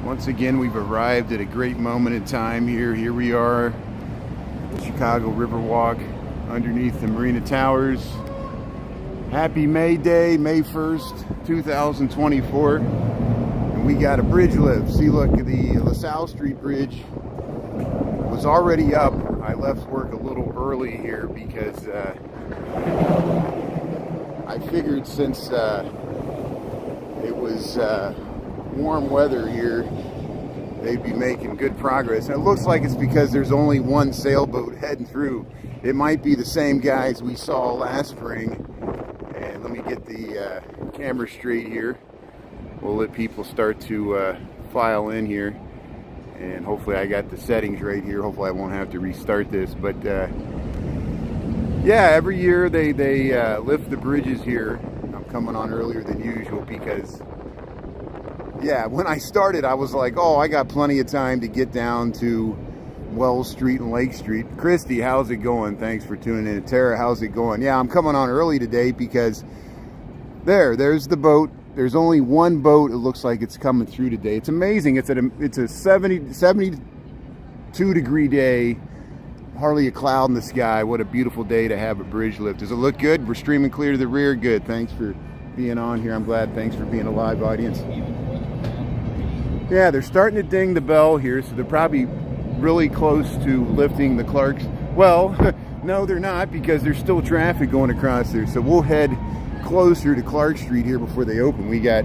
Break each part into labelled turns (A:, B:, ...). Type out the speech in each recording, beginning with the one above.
A: Once again, we've arrived at a great moment in time here. Here we are, Chicago Riverwalk, underneath the Marina Towers. Happy May Day, May 1st, 2024. And we got a bridge lift. See, look, the LaSalle Street Bridge was already up. I left work a little early here because I figured since it was warm weather here, they'd be making good progress. And it looks like it's because there's only one sailboat heading through. It might be the same guys we saw last spring. And let me get the camera straight here. We'll let people start to file in here. And hopefully I got the settings right here. Hopefully I won't have to restart this. But yeah, every year they lift the bridges here. I'm coming on earlier than usual because, yeah, when I started, I was like, oh, I got plenty of time to get down to Wells Street and Lake Street. Christy, how's it going? Thanks for tuning in. Tara, how's it going? Yeah, I'm coming on early today because there's the boat. There's only one boat. It looks like it's coming through today. It's amazing. It's a 72 degree day. Hardly a cloud in the sky. What a beautiful day to have a bridge lift. Does it look good? We're streaming clear to the rear. Good. Thanks for being on here. I'm glad. Thanks for being a live audience. Yeah, they're starting to ding the bell here, so they're probably really close to lifting the Clarks. Well, no, they're not, because there's still traffic going across there. So we'll head closer to Clark Street here before they open. We got,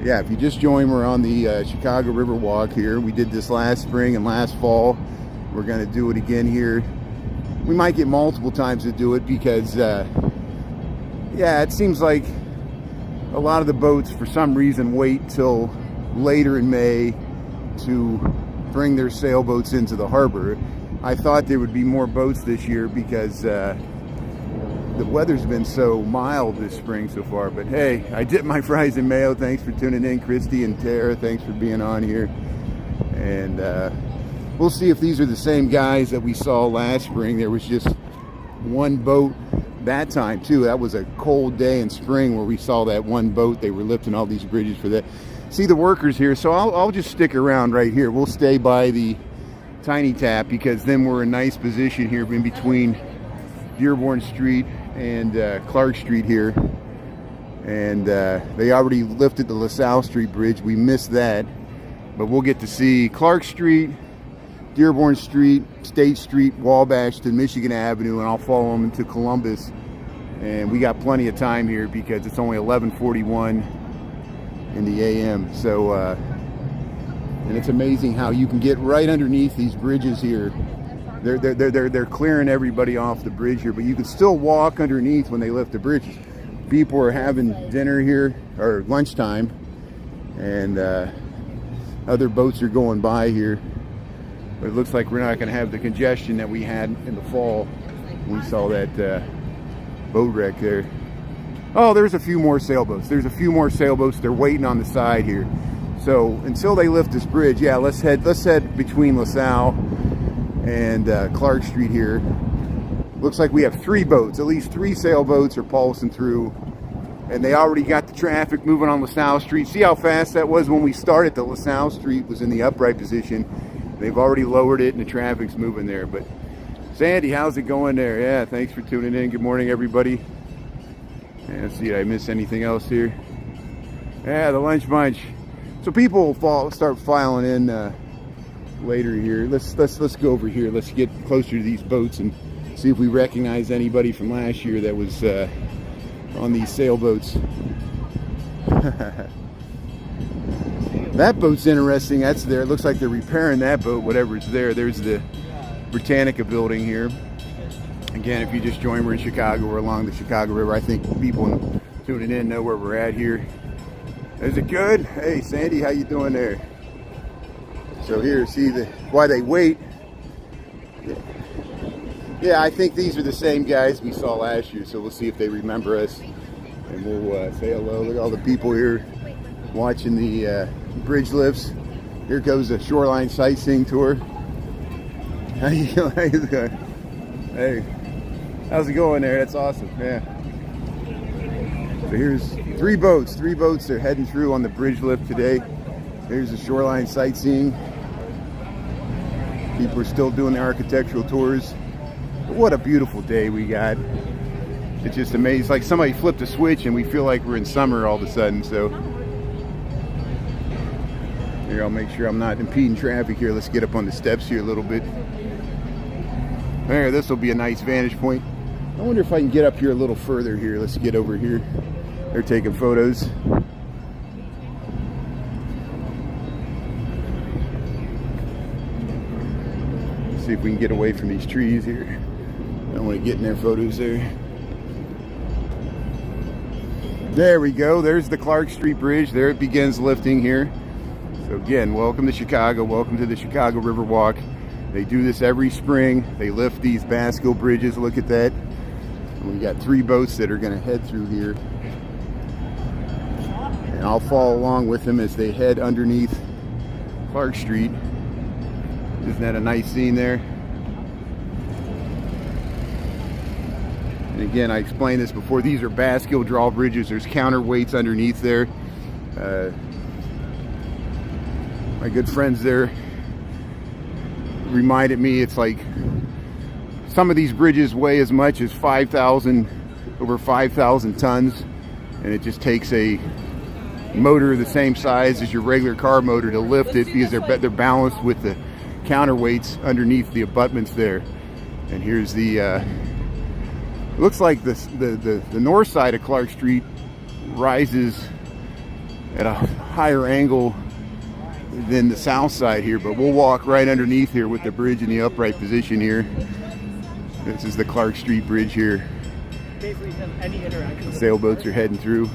A: yeah, if you just joined, we're on the Chicago Riverwalk here. We did this last spring and last fall. We're going to do it again here. We might get multiple times to do it because, yeah, it seems like a lot of the boats, for some reason, wait till later in May to bring their sailboats into the harbor. I thought there would be more boats this year because the weather's been so mild this spring so far. But hey, I dipped my fries in mayo. Thanks for tuning in, Christy and Tara. Thanks for being on here. And we'll see if these are the same guys that we saw last spring. There was just one boat that time too. That was a cold day in spring where we saw that one boat. They were lifting all these bridges for that. See the workers here, so I'll just stick around right here. We'll stay by the tiny tap because then we're in a nice position here in between Dearborn Street and Clark Street here. And they already lifted the LaSalle Street Bridge. We missed that, but we'll get to see Clark Street, Dearborn Street, State Street, Wabash to Michigan Avenue, and I'll follow them into Columbus. And we got plenty of time here because it's only 11:41 in the AM. So and it's amazing how you can get right underneath these bridges here. They're clearing everybody off the bridge here, but you can still walk underneath when they lift the bridges. People are having dinner here, or lunchtime, and other boats are going by here. But it looks like we're not going to have the congestion that we had in the fall when we saw that boat wreck there. Oh, there's a few more sailboats. There's a few more sailboats. They're waiting on the side here. So until they lift this bridge, yeah, let's head between LaSalle and Clark Street here. Looks like we have three boats. At least three sailboats are pulsing through. And they already got the traffic moving on LaSalle Street. See how fast that was when we started? The LaSalle Street was in the upright position. They've already lowered it and the traffic's moving there. But Sandy, how's it going there? Yeah, thanks for tuning in. Good morning, everybody. And let's see, did I miss anything else here? Yeah, the lunch bunch. So people will start filing in later here. Let's go over here. Let's get closer to these boats and see if we recognize anybody from last year that was on these sailboats. That boat's interesting. That's there. It looks like they're repairing that boat, whatever it's there. There's the Britannica building here. Again, if you just joined, we're in Chicago. We're along the Chicago River. I think people tuning in know where we're at here. Is it good? Hey, Sandy, how you doing there? So here, see why they wait. Yeah, I think these are the same guys we saw last year. So we'll see if they remember us, and we'll say hello. Look at all the people here watching the bridge lifts. Here goes the shoreline sightseeing tour. How you doing? Hey. How's it going there? That's awesome. Yeah. So here's three boats. They're heading through on the bridge lift today. There's the shoreline sightseeing. People are still doing the architectural tours. But what a beautiful day we got. It's just amazing. It's like somebody flipped a switch and we feel like we're in summer all of a sudden. So here, I'll make sure I'm not impeding traffic here. Let's get up on the steps here a little bit. There, this will be a nice vantage point. I wonder if I can get up here a little further here. Let's get over here. They're taking photos. See if we can get away from these trees here. I don't want to get in their photos there. There we go. There's the Clark Street Bridge. There it begins lifting here. So again, welcome to Chicago. Welcome to the Chicago Riverwalk. They do this every spring. They lift these Bascule bridges. Look at that. And we got 3 boats that are going to head through here. And I'll follow along with them as they head underneath Clark Street. Isn't that a nice scene there? And again, I explained this before. These are Bascule Drawbridges. There's counterweights underneath there. My good friends there reminded me it's like some of these bridges weigh as much as over 5,000 tons, and it just takes a motor the same size as your regular car motor to lift it because they're balanced with the counterweights underneath the abutments there. And here's the looks like the north side of Clark Street rises at a higher angle than the south side here, but we'll walk right underneath here with the bridge in the upright position here. This is the Clark Street Bridge here. Sailboats are heading through.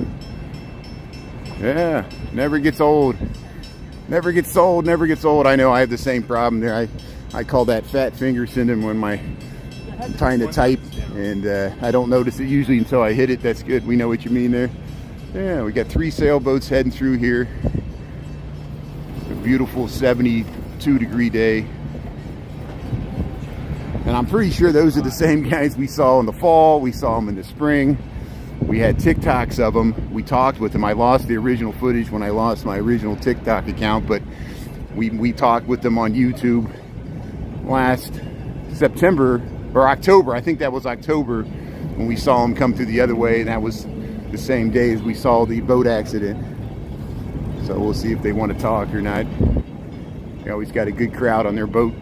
A: Yeah, never gets old. Never gets old, never gets old. I know I have the same problem there. I call that fat finger syndrome when I'm trying to type, and I don't notice it usually until I hit it. That's good. We know what you mean there. Yeah, we got 3 sailboats heading through here. A beautiful 72-degree day. And I'm pretty sure those are the same guys we saw in the fall. We saw them in the spring. We had TikToks of them. We talked with them. I lost the original footage when I lost my original TikTok account, but we talked with them on YouTube last September or October. I think that was October when we saw them come through the other way, and that was the same day as we saw the boat accident. So we'll see if they want to talk or not. They always got a good crowd on their boat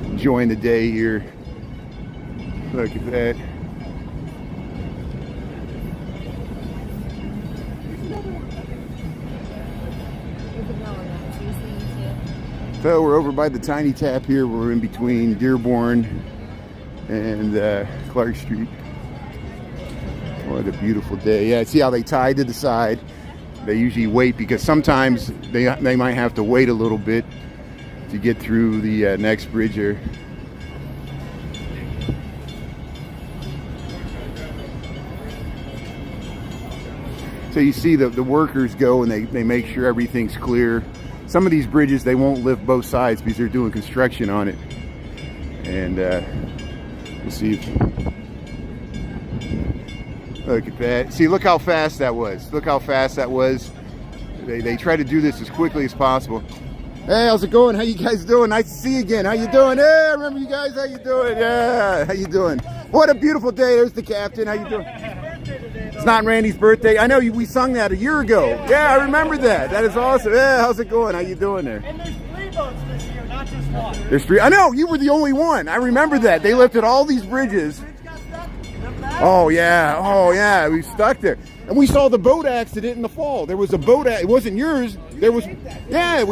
A: enjoying the day here. Look at that. So we're over by the Tiny Tap here. We're in between Dearborn and Clark Street. What a beautiful day. Yeah, see how they tied to the side. They usually wait because sometimes they might have to wait a little bit to get through the next bridge here. So you see the workers go and they make sure everything's clear. Some of these bridges, they won't lift both sides because they're doing construction on it. And we'll see if... Look at that. See, look how fast that was. Look how fast that was. They try to do this as quickly as possible. Hey, how's it going? How you guys doing? Nice to see you again. How you doing? Hey, I remember you guys. How you doing? Yeah, how you doing? What a beautiful day. There's the captain. How you doing? It's not Randy's birthday. I know we sung that a year ago. Yeah, I remember that. That is awesome. Yeah, how's it going? How you doing there?
B: And there's 3 boats this year, not just 1.
A: There's 3. I know, you were the only one. I remember that. They lifted all these bridges. Oh yeah, we stuck there. And we saw the boat accident in the fall. There was a boat it wasn't yours. There was, yeah.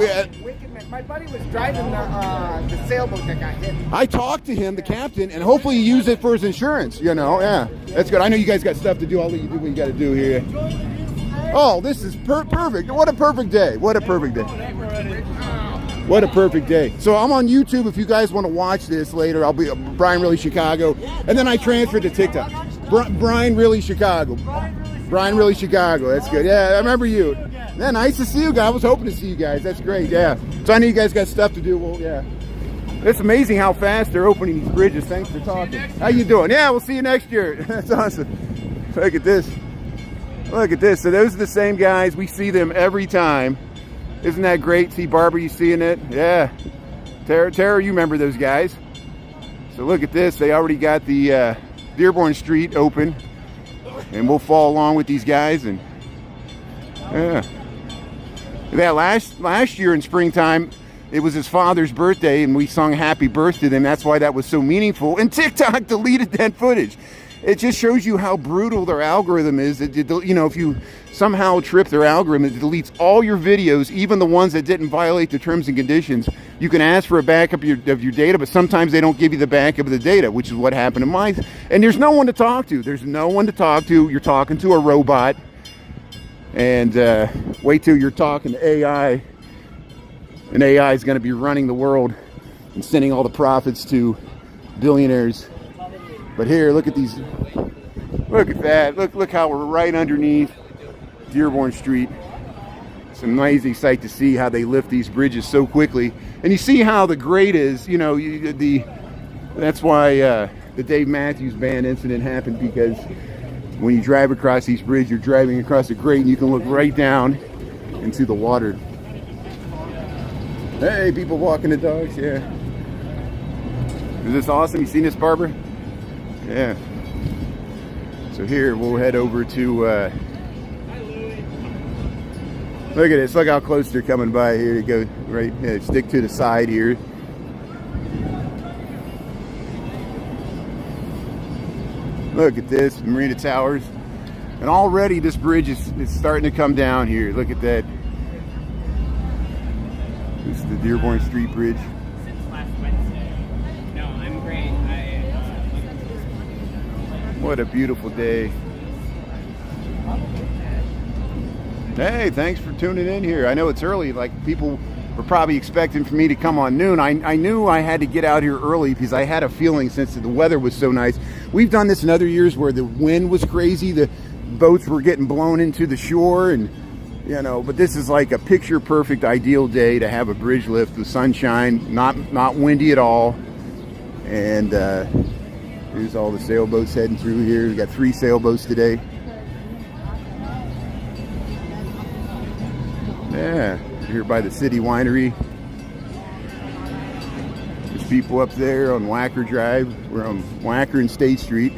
B: My buddy was driving the sailboat that got hit.
A: I talked to him, the captain, and hopefully he used it for his insurance, you know, yeah. That's good. I know you guys got stuff to do. I'll let you do what you got to do here. Oh, this is perfect. What a perfect day. What a perfect day. What a perfect day. So I'm on YouTube if you guys want to watch this later. I'll be Brian Really Chicago. And then I transferred to TikTok. Brian Really Chicago. Brian Really Chicago. That's good. Yeah, I remember you. Yeah, nice to see you guys. I was hoping to see you guys. That's great. Yeah. So I know you guys got stuff to do. Well, yeah. It's amazing how fast they're opening these bridges. Thanks for talking. How you doing? Yeah, we'll see you next year. That's awesome. Look at this. Look at this. So those are the same guys. We see them every time. Isn't that great? See Barbara, you seeing it? Yeah. Tara, you remember those guys. So look at this. They already got the Dearborn Street open. And we'll follow along with these guys. And yeah. That last year in springtime, it was his father's birthday, and we sung happy birthday to him. That's why that was so meaningful. And TikTok deleted that footage. It just shows you how brutal their algorithm is. You know, if you somehow trip their algorithm, it deletes all your videos, even the ones that didn't violate the terms and conditions. You can ask for a backup of your data, but sometimes they don't give you the backup of the data, which is what happened to mine. And there's no one to talk to. There's no one to talk to. You're talking to a robot. And wait till you're talking to AI. And AI is going to be running the world and sending all the profits to billionaires. But here, look at these. Look at that. Look how we're right underneath Dearborn Street. It's an amazing sight to see how they lift these bridges so quickly. And you see how the grade is. You know, that's why the Dave Matthews Band incident happened, because when you drive across these bridges, you're driving across a grate and you can look right down into the water. Hey, people walking the dogs, yeah. Is this awesome? You seen this, Barbara? Yeah. So here, we'll head over to, look at this, look how close they're coming by here. To go right, stick to the side here. Look at this, Marina Towers. And already this bridge is starting to come down here. Look at that. This is the Dearborn Street Bridge.
C: Since last Wednesday. No, I'm great.
A: What a beautiful day. Hey, thanks for tuning in here. I know it's early, like people were probably expecting for me to come on noon. I knew I had to get out here early because I had a feeling, since the weather was so nice. We've done this in other years where the wind was crazy, the boats were getting blown into the shore, and you know, but this is like a picture perfect ideal day to have a bridge lift with sunshine, not windy at all. And here's all the sailboats heading through here. We got 3 sailboats today. Yeah, here by the City Winery. There's people up there on Wacker Drive. We're on Wacker and State Street.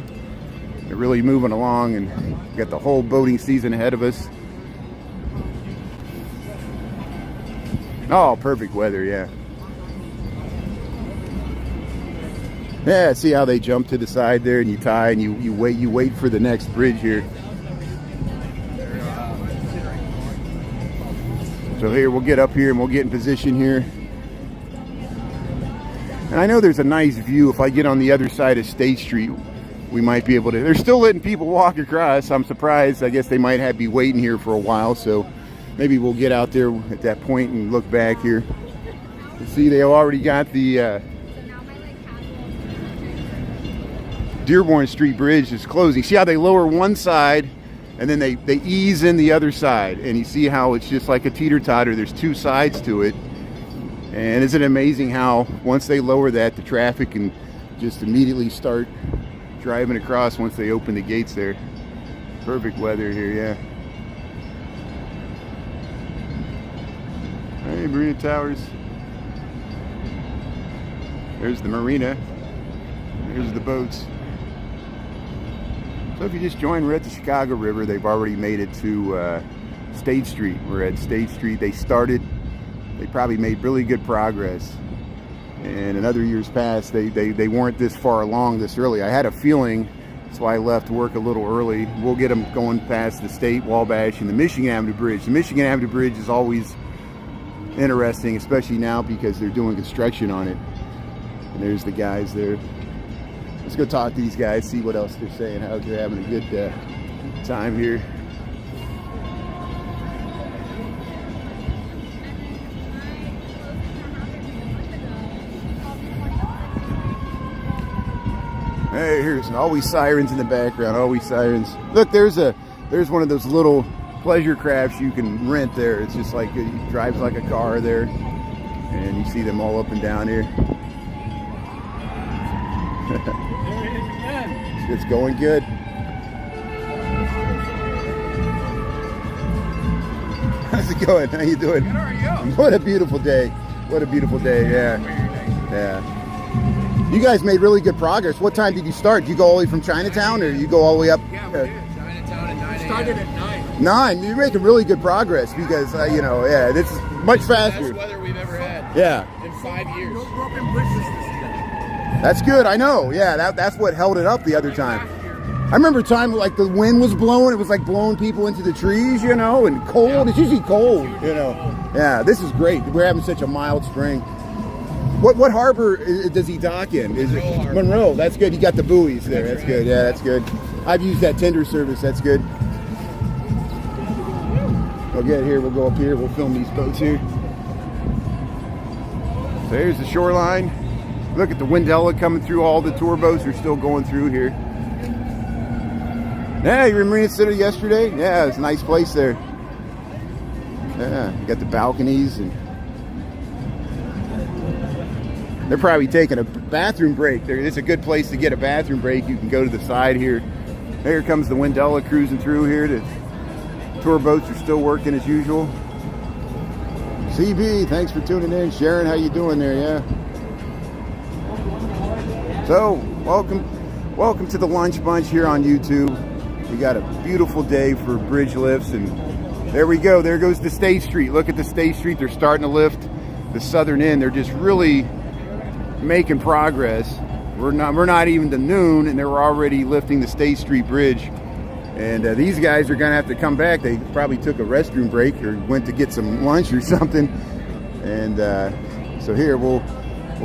A: They're really moving along, and we got the whole boating season ahead of us. Oh, perfect weather, yeah. Yeah, see how they jump to the side there, and you tie, and you wait for the next bridge here. So here, we'll get up here and we'll get in position here. And I know there's a nice view. If I get on the other side of State Street, we might be able to. They're still letting people walk across. I'm surprised. I guess they might be waiting here for a while. So maybe we'll get out there at that point and look back here. You see, they already got the Dearborn Street Bridge is closing. See how they lower one side and then they ease in the other side, and you see how it's just like a teeter-totter. There's 2 sides to it. And isn't it amazing how once they lower that, the traffic can just immediately start driving across once they open the gates there. Perfect weather here, yeah. Hey, Marina Towers. There's the marina. Here's the boats. So if you just joined, we're at the Chicago River. They've already made it to State Street. We're at State Street. They probably made really good progress. And in other years past, they weren't this far along this early. I had a feeling, that's why I left work a little early. We'll get them going past the State, Wabash, and the Michigan Avenue Bridge. The Michigan Avenue Bridge is always interesting, especially now because they're doing construction on it. And there's the guys there. Let's go talk to these guys, see what else they're saying, how they're having a good time here. Hey, here's always sirens in the background, always sirens. Look, there's one of those little pleasure crafts you can rent there. It's just like, it drives like a car there. And you see them all up and down here. It's going good. That's a it going? How you doing?
B: Good, how are you?
A: What a beautiful day. What a beautiful day, yeah. Yeah. You guys made really good progress. What time did you start? Did you go all the way from Chinatown, or you go all the way up?
B: Yeah, we did. Chinatown at 9 started at 9.
A: 9. You're making really good progress because, you know, yeah, this is much faster.
B: Best weather we've ever had.
A: Yeah.
B: In 5 years. No broken bridges this year.
A: That's good, I know. Yeah, that's what held it up the other time. I remember a time like the wind was blowing, it was like blowing people into the trees, you know, and cold. Yeah. It's usually cold, you know. Yeah, this is great. We're having such a mild spring. What harbor does he dock in? Is it Monroe? That's good. You got the buoys there. That's good. Yeah, that's good. I've used that tender service. That's good. We'll get here. We'll go up here. We'll film these boats here. So here's the shoreline. Look at the Windella coming through. All the tour boats are still going through here. Yeah, you were in Marina City yesterday? Yeah, it's a nice place there. Yeah, you got the balconies, and they're probably taking a bathroom break. It's a good place to get a bathroom break. You can go to the side here. Here comes the Windella cruising through here. The tour boats are still working as usual. CB, thanks for tuning in. Sharon, how you doing there? Yeah. So, welcome to the Lunch Bunch here on YouTube. We got a beautiful day for bridge lifts, and there we go. There goes the State Street. Look at the State Street. They're starting to lift the southern end. They're just really making progress. We're not even to noon, and they're already lifting the State Street Bridge. And these guys are gonna have to come back. They probably took a restroom break or went to get some lunch or something. And so here we'll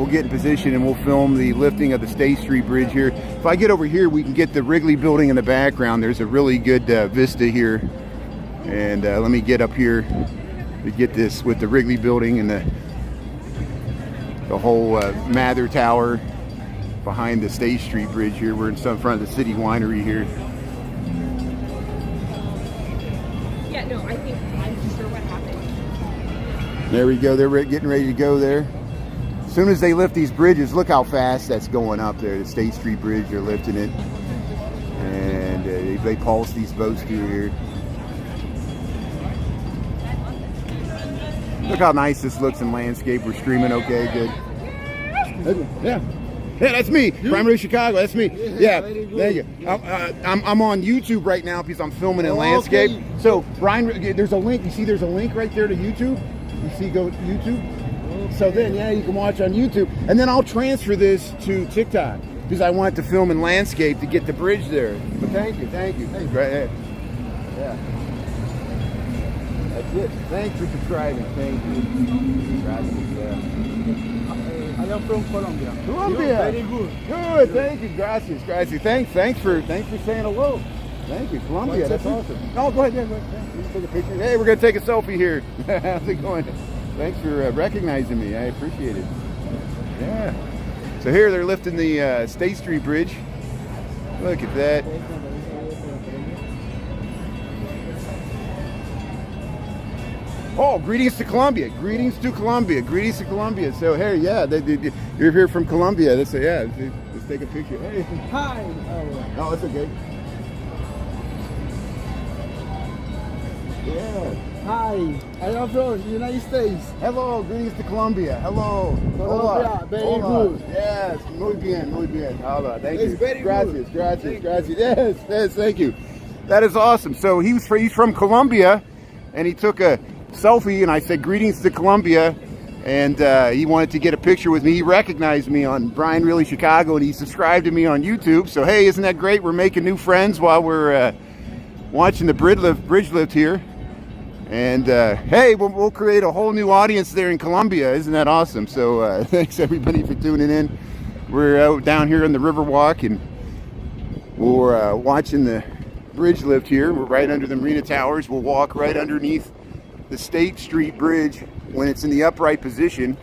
A: get in position and we'll film the lifting of the State Street Bridge here. If I get over here, we can get the Wrigley building in the background. There's a really good vista here. And let me get up here to get this with the Wrigley building and the whole Mather Tower behind the State Street Bridge here. We're in front of the City Winery here.
D: Yeah, no, I'm sure what happened.
A: There we go. They're getting ready to go there. As soon as they lift these bridges, look how fast that's going up there. The State Street Bridge, they're lifting it. And they pulse these boats through here. Look how nice this looks in landscape. We're streaming okay, good. Yeah. Yeah, that's me. Primary Chicago, that's me. Yeah, thank you. I'm on YouTube right now because I'm filming in landscape.
E: Okay.
A: So, Brian, there's a link. You see there's a link right there to YouTube? You see, go to YouTube? So then, yeah, you can watch on YouTube. And then I'll transfer this to TikTok because I want to film in landscape to get the bridge there. But thank you. Right there. Yeah. That's it. Thanks for subscribing. Thank you.
E: I am from Colombia.
A: Colombia.
E: Very good.
A: Good. Thank you. Gracias. Thanks for saying hello. Thank you. Colombia. That's awesome. Oh, go ahead. Yeah, take a picture. Hey, we're gonna take a selfie here. How's it going? Thanks for recognizing me. I appreciate it. Yeah. So here they're lifting the State Street Bridge. Look at that. Oh, greetings to Colombia. Greetings to Colombia. Greetings to Colombia. So, hey, yeah, you're here from Colombia. Let's take a picture. Hey.
E: Hi.
A: Oh, that's okay. Yeah.
E: Hi. I am from the United States.
A: Hello, greetings to Colombia. Hello.
E: Colombia,
A: Hola.
E: very
A: Hola.
E: good.
A: Yes, muy bien. Hola, thank
E: It's
A: you.
E: very
A: Gracias,
E: good.
A: gracias. Yes, thank you. That is awesome. So he's from Colombia, and he took a selfie, and I said greetings to Colombia, and he wanted to get a picture with me. He recognized me on Brian Really Chicago, and he subscribed to me on YouTube. So hey, isn't that great? We're making new friends while we're watching the bridge lift here. And hey, we'll create a whole new audience there in Colombia. Isn't that awesome? So thanks everybody for tuning in. We're out down here on the Riverwalk, and we're watching the bridge lift here. We're right under the Marina Towers. We'll walk right underneath the State Street Bridge when it's in the upright position.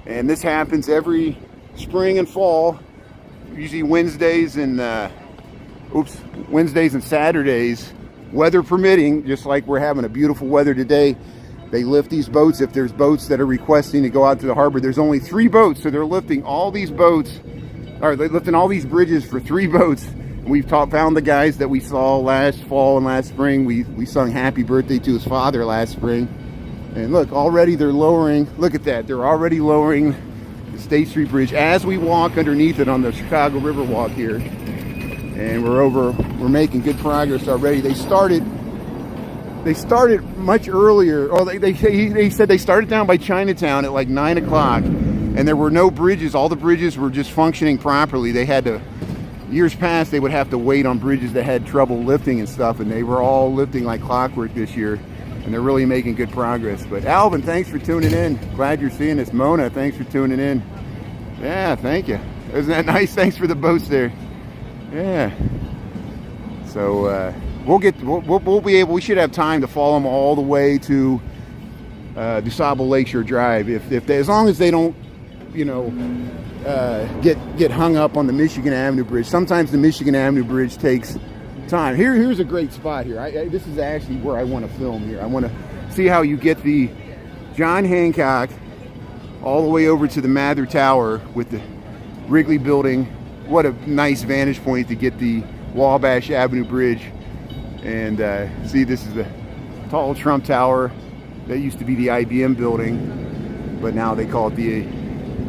A: And this happens every spring and fall, usually Wednesdays and Saturdays, weather permitting, just like we're having a beautiful weather today. They lift these boats. If there's boats that are requesting to go out to the harbor, there's only 3 boats, so they're lifting all these boats, or they're lifting all these bridges for 3 boats. We've found the guys that we saw last fall and last spring. We sung happy birthday to his father last spring. And look, already they're lowering, look at that, they're already lowering the State Street Bridge as we walk underneath it on the Chicago Riverwalk here. And we're making good progress already. They started much earlier. Oh, they said they started down by Chinatown at like 9 o'clock, and there were no bridges. All the bridges were just functioning properly. They had to, years past, they would have to wait on bridges that had trouble lifting and stuff, and they were all lifting like clockwork this year, and they're really making good progress. But Alvin, thanks for tuning in. Glad you're seeing us. Mona, thanks for tuning in. Yeah, thank you. Isn't that nice? Thanks for the boats there. Yeah. So we'll be able. We should have time to follow them all the way to DuSable Lakeshore Drive. As long as they don't, you know, get hung up on the Michigan Avenue Bridge. Sometimes the Michigan Avenue Bridge takes time. Here's a great spot here. This is actually where I want to film here. I want to see how you get the John Hancock all the way over to the Mather Tower with the Wrigley Building. What a nice vantage point to get the Wabash Avenue Bridge. And see, this is the tall Trump Tower. That used to be the IBM building, but now they call it the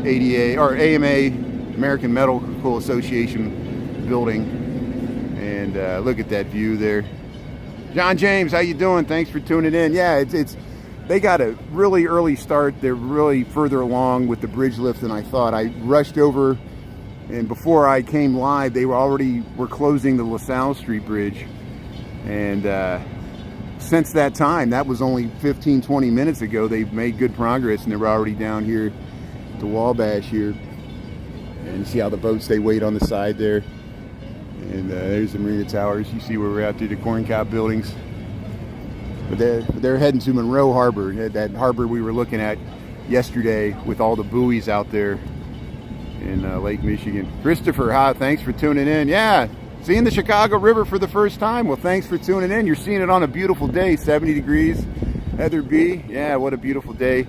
A: ADA or AMA, American Medical Association building. And look at that view there. John James, how you doing? Thanks for tuning in. Yeah, they got a really early start. They're really further along with the bridge lift than I thought. I rushed over, and before I came live, they were closing the LaSalle Street Bridge. And since that time, that was only 15-20 minutes ago, they've made good progress, and they're already down here to Wabash here. And you see how the boats, they wait on the side there. And there's the Marina Towers. You see where we're out through the corn cob buildings. But they're heading to Monroe Harbor, that harbor we were looking at yesterday with all the buoys out there in Lake Michigan. Christopher, hi, thanks for tuning in. Yeah, seeing the Chicago River for the first time. Well, thanks for tuning in. You're seeing it on a beautiful day, 70 degrees. Heather B, yeah, what a beautiful day.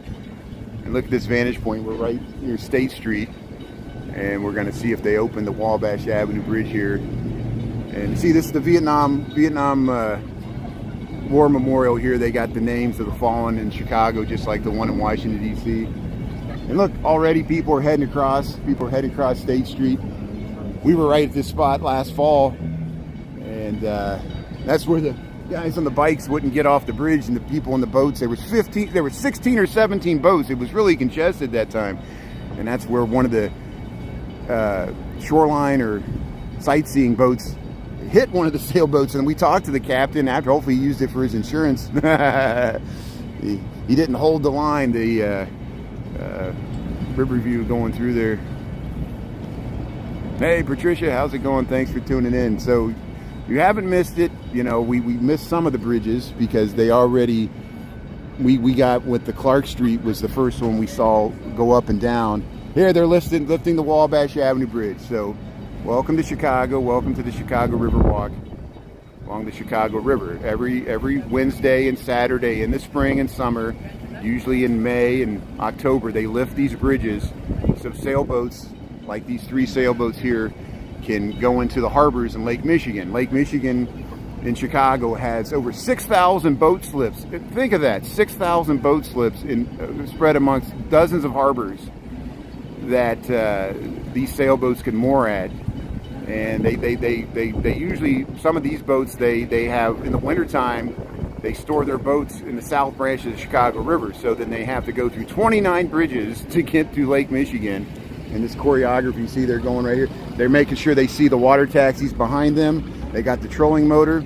A: And look at this vantage point. We're right near State Street, and we're going to see if they open the Wabash Avenue Bridge here. And see, this is the Vietnam War Memorial here. They got the names of the fallen in Chicago, just like the one in Washington, D.C. And look, already people are heading across. People are heading across State Street. We were right at this spot last fall, and that's where the guys on the bikes wouldn't get off the bridge, and the people on the boats. There were 16 or 17 boats. It was really congested that time, and that's where one of the shoreline or sightseeing boats hit one of the sailboats. And we talked to the captain after. Hopefully, he used it for his insurance. he didn't hold the line. The Riverview going through there. Hey Patricia, how's it going? Thanks for tuning in. So you haven't missed it. You know, we missed some of the bridges because they already, we got what the Clark Street was the first one we saw go up and down. Here they're lifting the Wabash Avenue Bridge. So welcome to Chicago. Welcome to the Chicago Riverwalk along the Chicago River. Every Wednesday and Saturday in the spring and summer, usually in May and October, they lift these bridges so sailboats like these 3 sailboats here can go into the harbors in Lake Michigan. Lake Michigan in Chicago has over 6,000 boat slips. Think of that, 6,000 boat slips spread amongst dozens of harbors that these sailboats can moor at. And they usually, some of these boats, they have, in the wintertime, they store their boats in the south branch of the Chicago River. So then they have to go through 29 bridges to get to Lake Michigan. And this choreography, see, they're going right here. They're making sure they see the water taxis behind them. They got the trolling motor.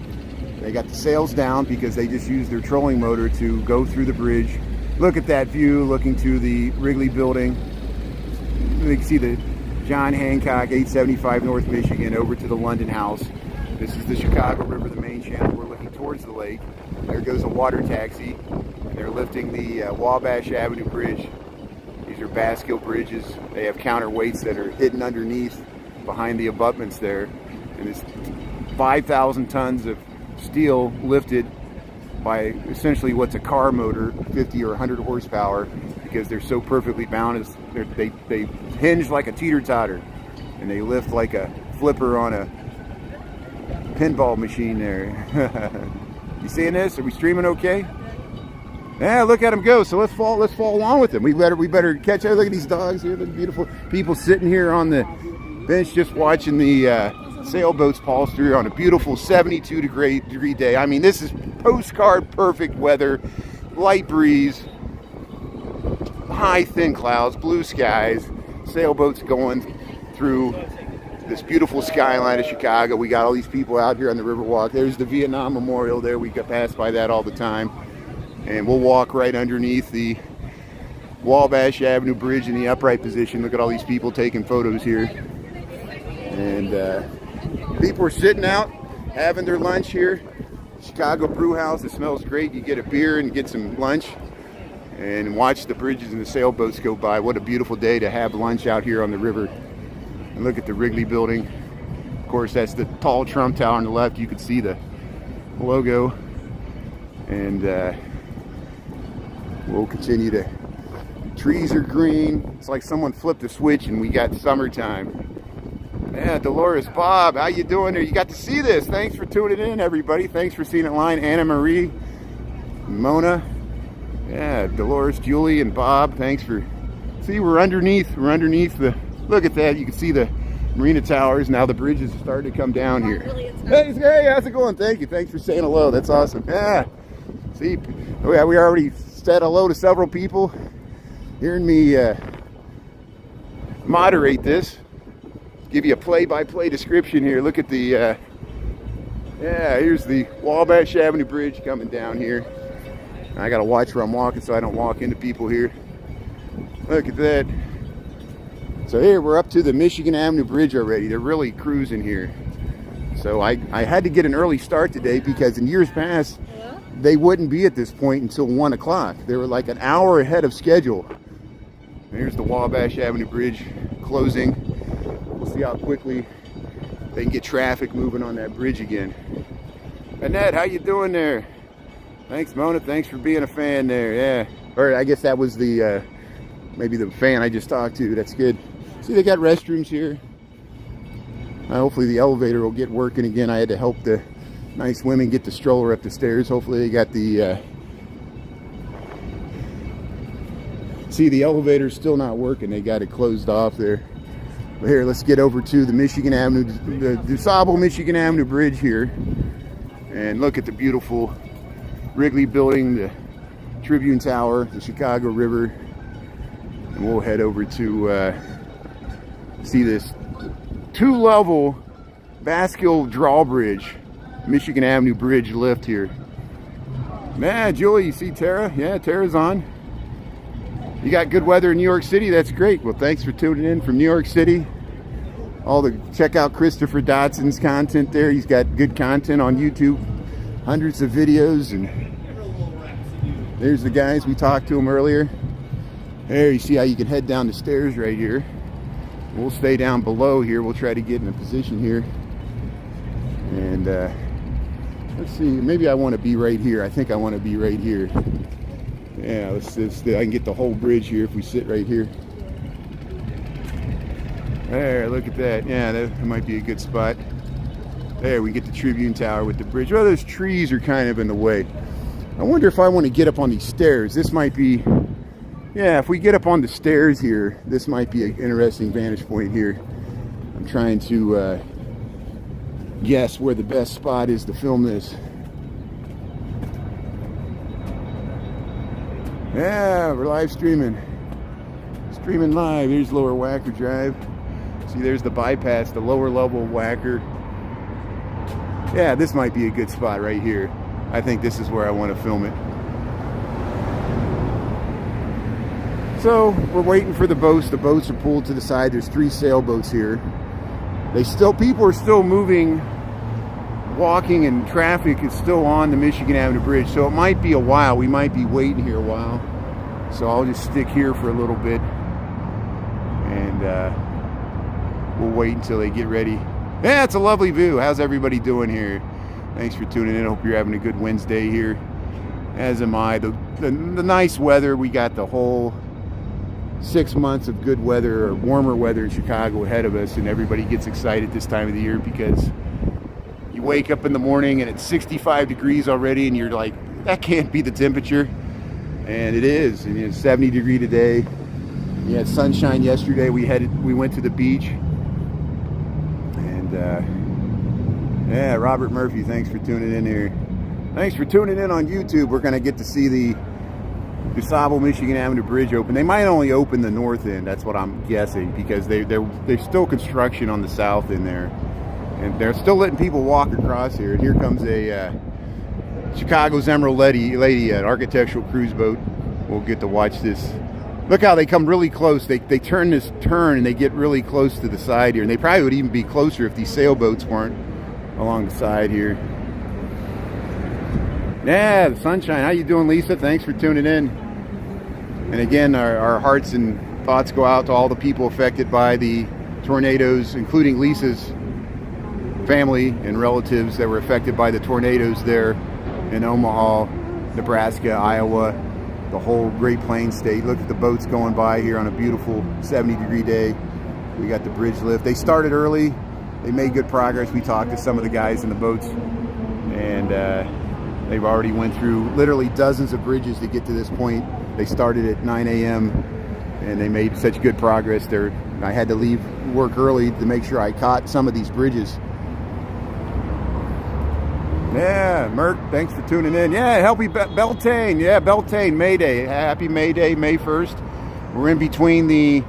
A: They got the sails down because they just use their trolling motor to go through the bridge. Look at that view, looking to the Wrigley Building. You can see the John Hancock, 875 North Michigan, over to the London House. This is the Chicago River, the main channel. We're looking towards the lake. There goes a water taxi, and they're lifting the Wabash Avenue Bridge. These are Bascule bridges. They have counterweights that are hidden underneath behind the abutments there. And it's 5,000 tons of steel lifted by essentially what's a car motor, 50 or 100 horsepower, because they're so perfectly balanced. They hinge like a teeter-totter, and they lift like a flipper on a pinball machine there. You seeing this? Are we streaming okay? Yeah, look at them go. So let's follow along with them. We better catch up. Look at these dogs here. Look at beautiful people sitting here on the bench just watching the sailboats pulse through on a beautiful 72-degree day. I mean, this is postcard perfect weather. Light breeze, high thin clouds, blue skies, sailboats going through this beautiful skyline of Chicago. We got all these people out here on the Riverwalk. There's the Vietnam Memorial there. We get passed by that all the time. And we'll walk right underneath the Wabash Avenue Bridge in the upright position. Look at all these people taking photos here. And people are sitting out, having their lunch here. Chicago Brew House. It smells great. You get a beer and get some lunch and watch the bridges and the sailboats go by. What a beautiful day to have lunch out here on the river. And look at the Wrigley building. Of course, that's the tall Trump Tower on the left. You can see the logo. And we'll continue to, trees are green. It's like someone flipped a switch and we got summertime. Yeah, Dolores, Bob, how you doing there? You got to see this. Thanks for tuning in, everybody. Thanks for seeing it live. Anna Marie, Mona, yeah, Dolores, Julie, and Bob. Thanks for. See, we're underneath the. Look at that. You can see the Marina Towers. Now the bridge is starting to come down here. Hey, how's it going? Thank you. Thanks for saying hello. That's awesome. Yeah. See, we already said hello to several people. Hearing me moderate this. Give you a play-by-play description here. Look at the, yeah, here's the Wabash Avenue Bridge coming down here. I gotta watch where I'm walking so I don't walk into people here. Look at that. So here, we're up to the Michigan Avenue Bridge already. They're really cruising here. So I had to get an early start today because in years past, they wouldn't be at this point until 1 o'clock. They were like an hour ahead of schedule. Here's the Wabash Avenue Bridge closing. We'll see how quickly they can get traffic moving on that bridge again. Annette, how you doing there? Thanks, Mona. Thanks for being a fan there. Yeah. Or I guess that was the, maybe the fan I just talked to. That's good. See, they got restrooms here. Hopefully the elevator will get working again. I had to help the nice women get the stroller up the stairs. Hopefully they got the, see, the elevator's still not working. They got it closed off there. But here, let's get over to the Michigan Avenue, the DuSable Michigan Avenue Bridge here. And look at the beautiful Wrigley building, the Tribune Tower, the Chicago River. And we'll head over to see this 2-level Bascule Drawbridge, Michigan Avenue Bridge lift here. Man, Julie, you see Tara? Yeah, Tara's on. You got good weather in New York City? That's great. Well, thanks for tuning in from New York City. Check out Christopher Dotson's content there. He's got good content on YouTube. Hundreds of videos. And there's the guys. We talked to them earlier. There, you see how you can head down the stairs right here. We'll stay down below here. We'll try to get in a position here. And let's see. Maybe I want to be right here. I think I want to be right here. Yeah, let's I can get the whole bridge here if we sit right here. There, look at that. Yeah, that might be a good spot. There, we get the Tribune Tower with the bridge. Well, those trees are kind of in the way. I wonder if I want to get up on these stairs. This might be, yeah, if we get up on the stairs here, this might be an interesting vantage point here. I'm trying to guess where the best spot is to film this. Yeah, we're live streaming. Streaming live. Here's Lower Wacker Drive. See, there's the bypass, the lower level of Wacker. Yeah, this might be a good spot right here. I think this is where I want to film it. So, we're waiting for the boats. The boats are pulled to the side. There's 3 sailboats here. People are still moving, walking, and traffic is still on the Michigan Avenue Bridge. So it might be a while. We might be waiting here a while. So I'll just stick here for a little bit. And we'll wait until they get ready. Yeah, it's a lovely view. How's everybody doing here? Thanks for tuning in. I hope you're having a good Wednesday here. As am I. The nice weather. We got the whole 6 months of good weather or warmer weather in Chicago ahead of us. And everybody gets excited this time of the year because you wake up in the morning and it's 65 degrees already and you're like, that can't be the temperature. And it is. I mean, it's 70 degree today. We had sunshine yesterday. We went to the beach. And yeah, Robert Murphy, thanks for tuning in here. Thanks for tuning in on YouTube. We're going to get to see the DuSable Michigan Avenue Bridge open. They might only open the north end, that's what I'm guessing, because there's still construction on the south end there. And they're still letting people walk across here. And here comes a Chicago's Emerald Lady, an architectural cruise boat. We'll get to watch this. Look how they come really close. They turn this turn and they get really close to the side here. And they probably would even be closer if these sailboats weren't along the side here. Yeah, the sunshine. How you doing, Lisa? Thanks for tuning in. And again, our hearts and thoughts go out to all the people affected by the tornadoes, including Lisa's family and relatives that were affected by the tornadoes there in Omaha, Nebraska, Iowa, the whole Great Plains state. Look at the boats going by here on a beautiful 70-degree day. We got the bridge lift. They started early. They made good progress. We talked to some of the guys in the boats, and they've already went through literally dozens of bridges to get to this point. They started at 9 a.m. and they made such good progress there. I had to leave work early to make sure I caught some of these bridges. Yeah, Mert, thanks for tuning in. Yeah, happy Beltane. Yeah, Beltane, May Day. Happy May Day, May 1st. We're in between the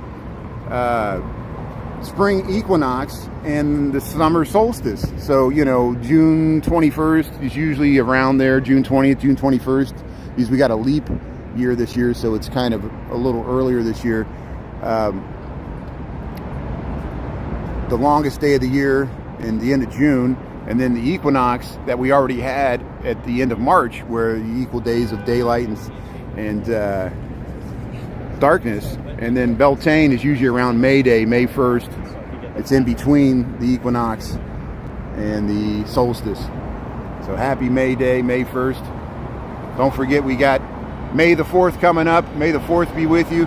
A: spring equinox and the summer solstice. So, you know, June 21st is usually around there, June 20th, June 21st, because we got a leap year this year, so it's kind of a little earlier this year. The longest day of the year in the end of June, and then the equinox that we already had at the end of March, where the equal days of daylight and darkness. And then Beltane is usually around May Day, May 1st. It's in between the equinox and the solstice. So happy May Day, May 1st. Don't forget, we got May the 4th coming up. May the 4th be with you.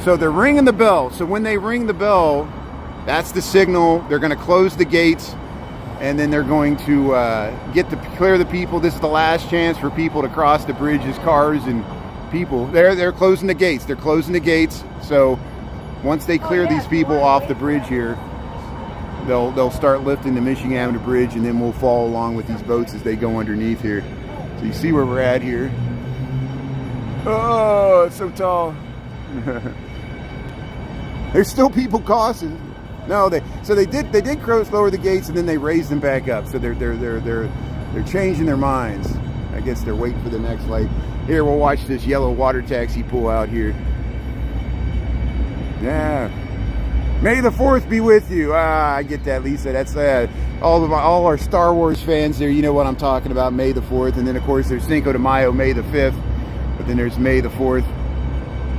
A: So they're ringing the bell. So when they ring the bell, that's the signal. They're going to close the gates, and then they're going to clear the people. This is the last chance for people to cross the bridges, cars and people. They're closing the gates. They're closing the gates. So once they clear these people off the bridge here, they'll start lifting the Michigan Avenue Bridge, and then we'll follow along with these boats as they go underneath here. So you see where we're at here. Oh, it's so tall. There's still people crossing. No, they did lower the gates, and then they raised them back up. So they're changing their minds. I guess they're waiting for the next light. Here, we'll watch this yellow water taxi pull out here. Yeah. May the 4th be with you. I get that, Lisa. That's all our Star Wars fans there. You know what I'm talking about. May the 4th, and then of course there's Cinco de Mayo, May the 5th. But then there's May the 4th,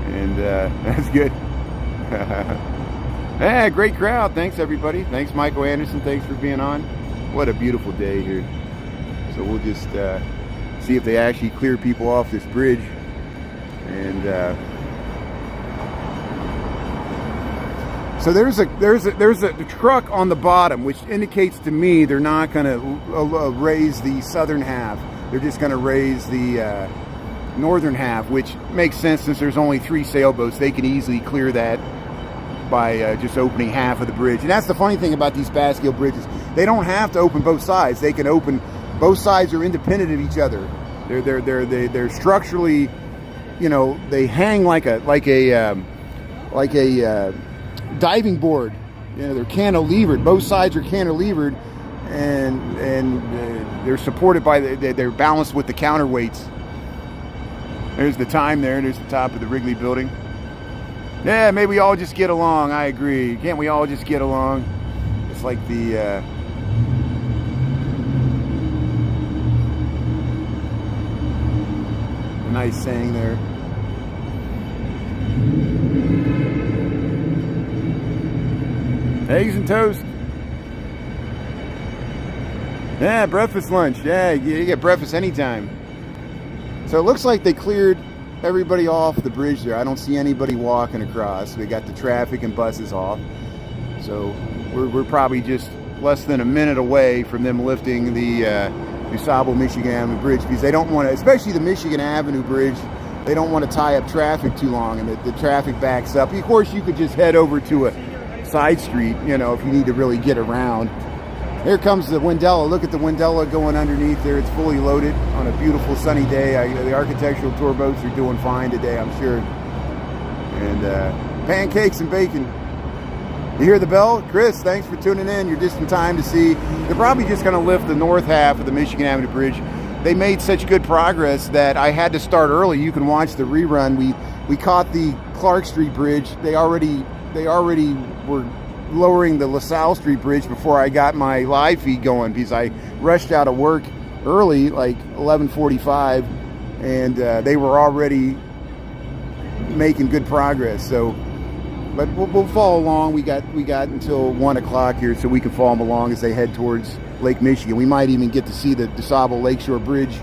A: and that's good. Yeah, great crowd. Thanks, everybody. Thanks, Michael Anderson. Thanks for being on. What a beautiful day here. So we'll just see if they actually clear people off this bridge. And so there's a truck on the bottom, which indicates to me they're not going to raise the southern half. They're just going to raise the northern half, which makes sense since there's only 3 sailboats. They can easily clear that by just opening half of the bridge. And that's the funny thing about these Bascule bridges. They don't have to open both sides. They can open both sides are independent of each other. They're structurally, you know, they hang like a diving board. You know, they're cantilevered. Both sides are cantilevered, and they're supported by they're balanced with the counterweights. There's the time there. There's the top of the Wrigley building. Yeah, maybe we all just get along. I agree. Can't we all just get along? It's like the nice saying there. Eggs and toast. Yeah, breakfast, lunch. Yeah, you get breakfast anytime. So it looks like they cleared everybody off the bridge there. I don't see anybody walking across. We got the traffic and buses off. So we're probably just less than a minute away from them lifting the DuSable Michigan Avenue Bridge, because they don't want to, especially the Michigan Avenue Bridge, they don't want to tie up traffic too long, and the traffic backs up. Of course, you could just head over to a side street, you know, if you need to really get around. Here comes the Wendella. Look at the Wendella going underneath there. It's fully loaded on a beautiful sunny day. The architectural tour boats are doing fine today, I'm sure. And pancakes and bacon. You hear the bell? Chris, thanks for tuning in. You're just in time to see. They're probably just going to lift the north half of the Michigan Avenue Bridge. They made such good progress that I had to start early. You can watch the rerun. We caught the Clark Street Bridge. They already were lowering the LaSalle Street Bridge before I got my live feed going, because I rushed out of work early, like 11:45, and they were already making good progress. So, but we'll follow along. We got until 1 o'clock here, so we can follow them along as they head towards Lake Michigan. We might even get to see the DuSable Lakeshore Bridge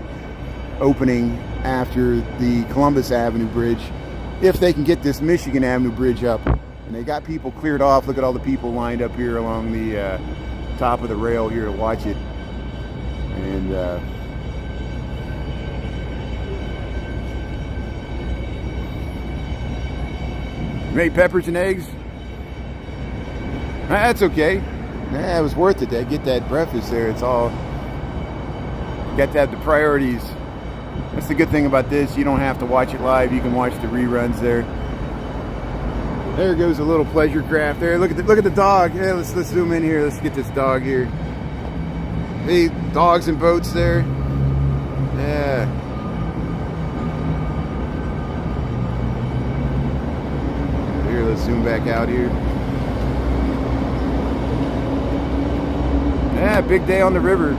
A: opening after the Columbus Avenue Bridge, if they can get this Michigan Avenue Bridge up. And they got people cleared off. Look at all the people lined up here along the top of the rail here to watch it. And made peppers and eggs. That's okay. Yeah, it was worth it to get that breakfast there. It's all, got to have the priorities. That's the good thing about this. You don't have to watch it live. You can watch the reruns there. There goes a little pleasure craft there. Look at the dog. Yeah, let's zoom in here. Let's get this dog here. Hey, dogs and boats there. Yeah. Here, let's zoom back out here. Yeah, big day on the river.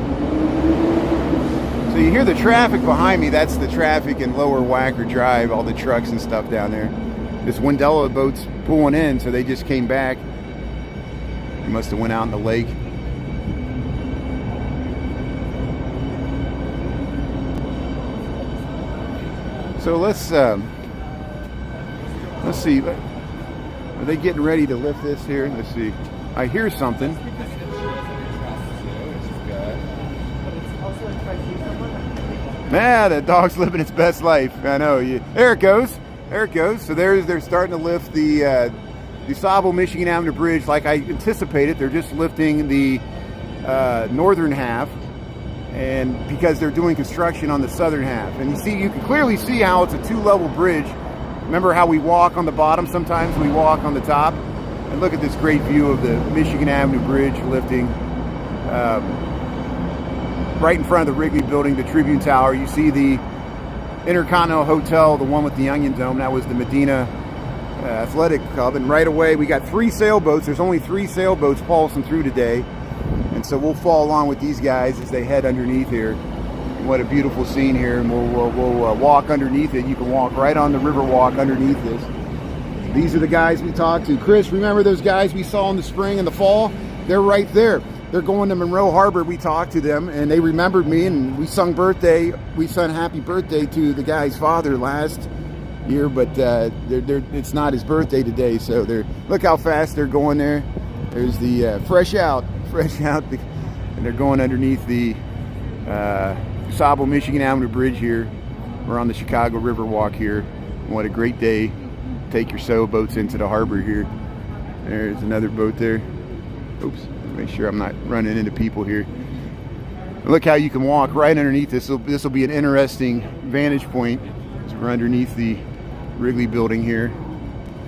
A: So you hear the traffic behind me. That's the traffic in Lower Wacker Drive, all the trucks and stuff down there. This Wendella boat's pulling in, so they just came back. They must have went out in the lake. So let's see. Are they getting ready to lift this here? Let's see. I hear something. Man, that dog's living its best life. I know. There it goes. There it goes. So they're starting to lift the DuSable Michigan Avenue Bridge like I anticipated. They're just lifting the northern half, and because they're doing construction on the southern half. And you can clearly see how it's a two-level bridge. Remember how we walk on the bottom sometimes? We walk on the top. And look at this great view of the Michigan Avenue Bridge lifting. Right in front of the Wrigley Building, the Tribune Tower. You see the Intercontinental Hotel, the one with the Onion Dome. That was the Medina Athletic Club. And right away, we got 3 sailboats. There's only 3 sailboats pulsing through today. And so we'll follow along with these guys as they head underneath here. And what a beautiful scene here. And we'll walk underneath it. You can walk right on the Riverwalk underneath this. These are the guys we talked to. Chris, remember those guys we saw in the spring and the fall? They're right there. They're going to Monroe Harbor. We talked to them, and they remembered me, and we sung happy birthday to the guy's father last year, but it's not his birthday today, so look how fast they're going there. There's the fresh out, and they're going underneath the DuSable Michigan Avenue Bridge here. We're on the Chicago Riverwalk here. And what a great day. Take your sailboats into the harbor here. There's another boat there. Oops. Make sure I'm not running into people here. Look how you can walk right underneath this. This will be an interesting vantage point as we're underneath the Wrigley Building here,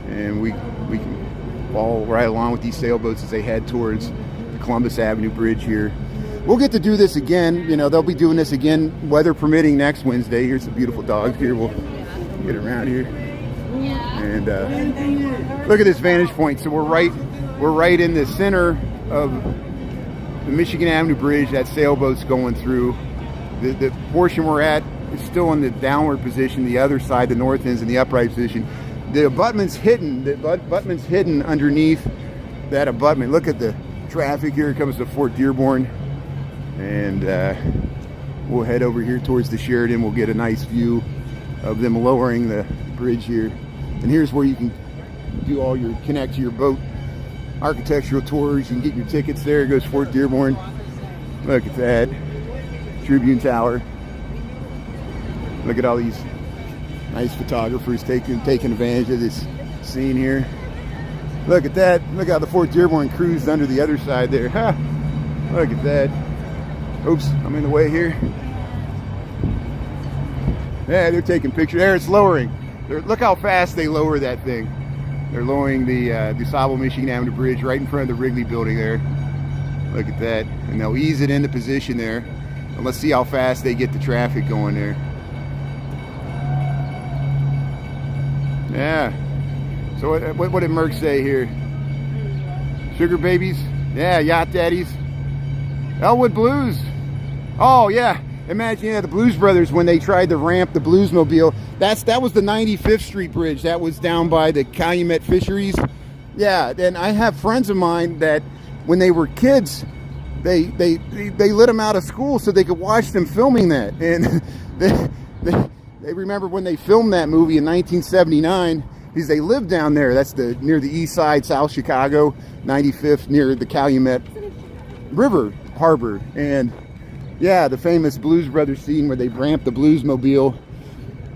A: and we can follow right along with these sailboats as they head towards the Columbus Avenue Bridge here. We'll get to do this again. You know, they'll be doing this again, weather permitting, next Wednesday. Here's some beautiful dogs here. We'll get around here, and look at this vantage point. So we're right in the center of the Michigan Avenue Bridge. That sailboat's going through. The portion we're at is still in the downward position. The other side, the north end's in the upright position. The abutment's hidden. The abutment's hidden underneath that abutment. Look at the traffic here. It comes to Fort Dearborn, and we'll head over here towards the Sheridan. We'll get a nice view of them lowering the bridge here. And here's where you can do all your connect to your boat architectural tours. You can get your tickets there. It goes Fort Dearborn. Look at that. Tribune Tower. Look at all these Nice photographers taking advantage of this scene here. Look at that. Look how the Fort Dearborn cruised under the other side there. Ha! Look at that. Oops, I'm in the way here. Yeah, they're taking pictures. There, it's lowering. Look how fast they lower that thing. They're lowering the DuSable Michigan Avenue Bridge right in front of the Wrigley building there. Look at that. And they'll ease it into position there. And let's see how fast they get the traffic going there. Yeah. So what did Merck say here? Sugar babies? Yeah, yacht daddies. Elwood Blues. Oh yeah. Imagine, the Blues Brothers, when they tried to ramp the Bluesmobile. That was the 95th Street Bridge. That was down by the Calumet Fisheries. Yeah, and I have friends of mine that when they were kids, they let them out of school so they could watch them filming that. And they remember when they filmed that movie in 1979, because they lived down there. That's near the east side, South Chicago, 95th, near the Calumet River Harbor. And yeah, the famous Blues Brothers scene where they ramped the Bluesmobile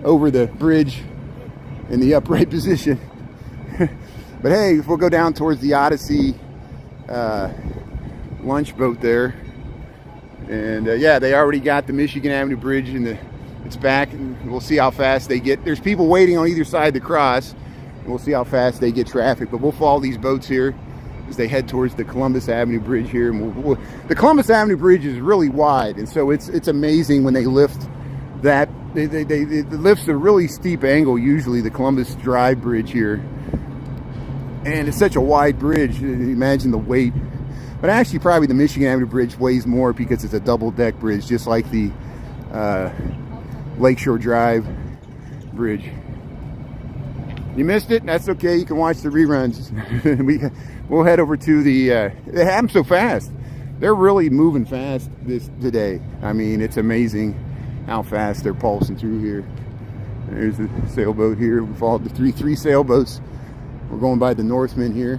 A: over the bridge in the upright position. But hey, if we'll go down towards the Odyssey lunch boat there, and yeah, they already got the Michigan Avenue Bridge and it's back, and we'll see how fast they get. There's people waiting on either side to cross, and we'll see how fast they get traffic. But we'll follow these boats here as they head towards the Columbus Avenue Bridge here. And the Columbus Avenue Bridge is really wide, and so it's amazing when they lift that. It lifts a really steep angle, usually the Columbus Drive Bridge here. And it's such a wide bridge, imagine the weight. But actually probably the Michigan Avenue Bridge weighs more because it's a double-deck bridge, just like the Lakeshore Drive Bridge. You missed it? That's okay, you can watch the reruns. We'll head over to the, they happen so fast. They're really moving fast today. I mean, it's amazing how fast they're pulsing through here. There's the sailboat here. We followed the three sailboats. We're going by the Northman here.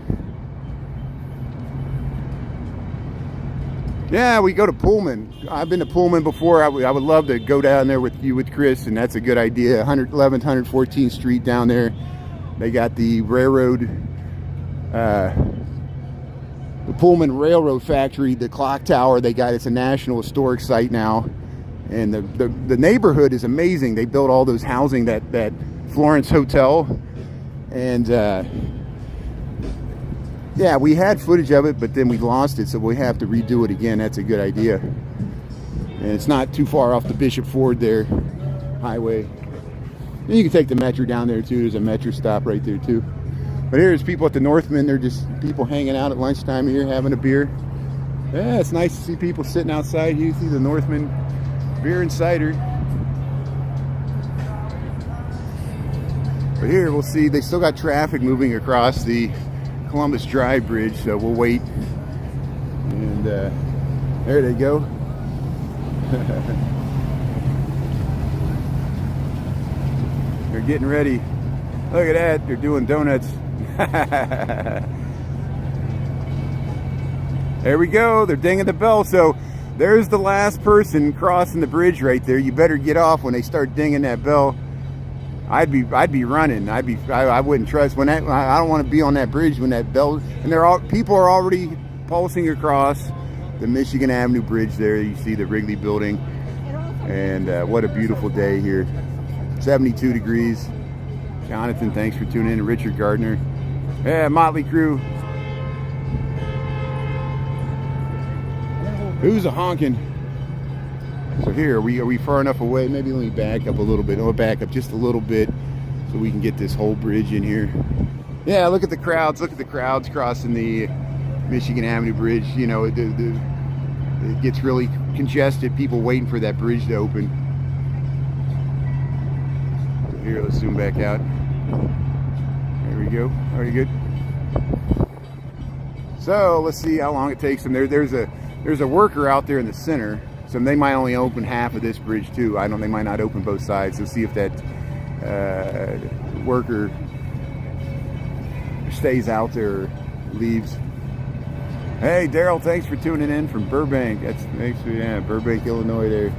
A: Yeah, we go to Pullman. I've been to Pullman before. I would love to go down there with you, with Chris, and that's a good idea. 111th, 114th Street down there. They got the railroad, the Pullman Railroad Factory, the clock tower. They got, it's a National Historic Site now. And the neighborhood is amazing. They built all those housing, that Florence Hotel. And yeah, we had footage of it, but then we lost it, so we have to redo it again. That's a good idea. And it's not too far off the Bishop Ford there, highway. And you can take the Metro down there too. There's a Metro stop right there too. But here's people at the Northman. They're just people hanging out at lunchtime here, having a beer. Yeah, it's nice to see people sitting outside. You see the Northman beer and cider. But here we'll see they still got traffic moving across the Columbus Drive Bridge, so we'll wait. And there they go. They're getting ready. Look at that, they're doing donuts. There we go, they're dinging the bell. So there's the last person crossing the bridge right there. You better get off when they start dinging that bell. I'd be running. I wouldn't trust when that. I don't want to be on that bridge when that bell. And people are already pulsing across the Michigan Avenue Bridge there. You see the Wrigley building, and what a beautiful day here. 72 degrees. Jonathan, thanks for tuning in. Richard Gardner. Yeah, Motley Crue. Who's a honking? So here, are we far enough away? Maybe let me back up a little bit. I'll back up just a little bit so we can get this whole bridge in here. Yeah, look at the crowds. Look at the crowds crossing the Michigan Avenue Bridge. You know, it gets really congested. People waiting for that bridge to open. So here, let's zoom back out. There we go. Very good. So let's see how long it takes them. There's a worker out there in the center. So they might only open half of this bridge too. They might not open both sides. So see if that worker stays out there or leaves. Hey Daryl, thanks for tuning in from Burbank. Thanks for, yeah, Burbank, Illinois there.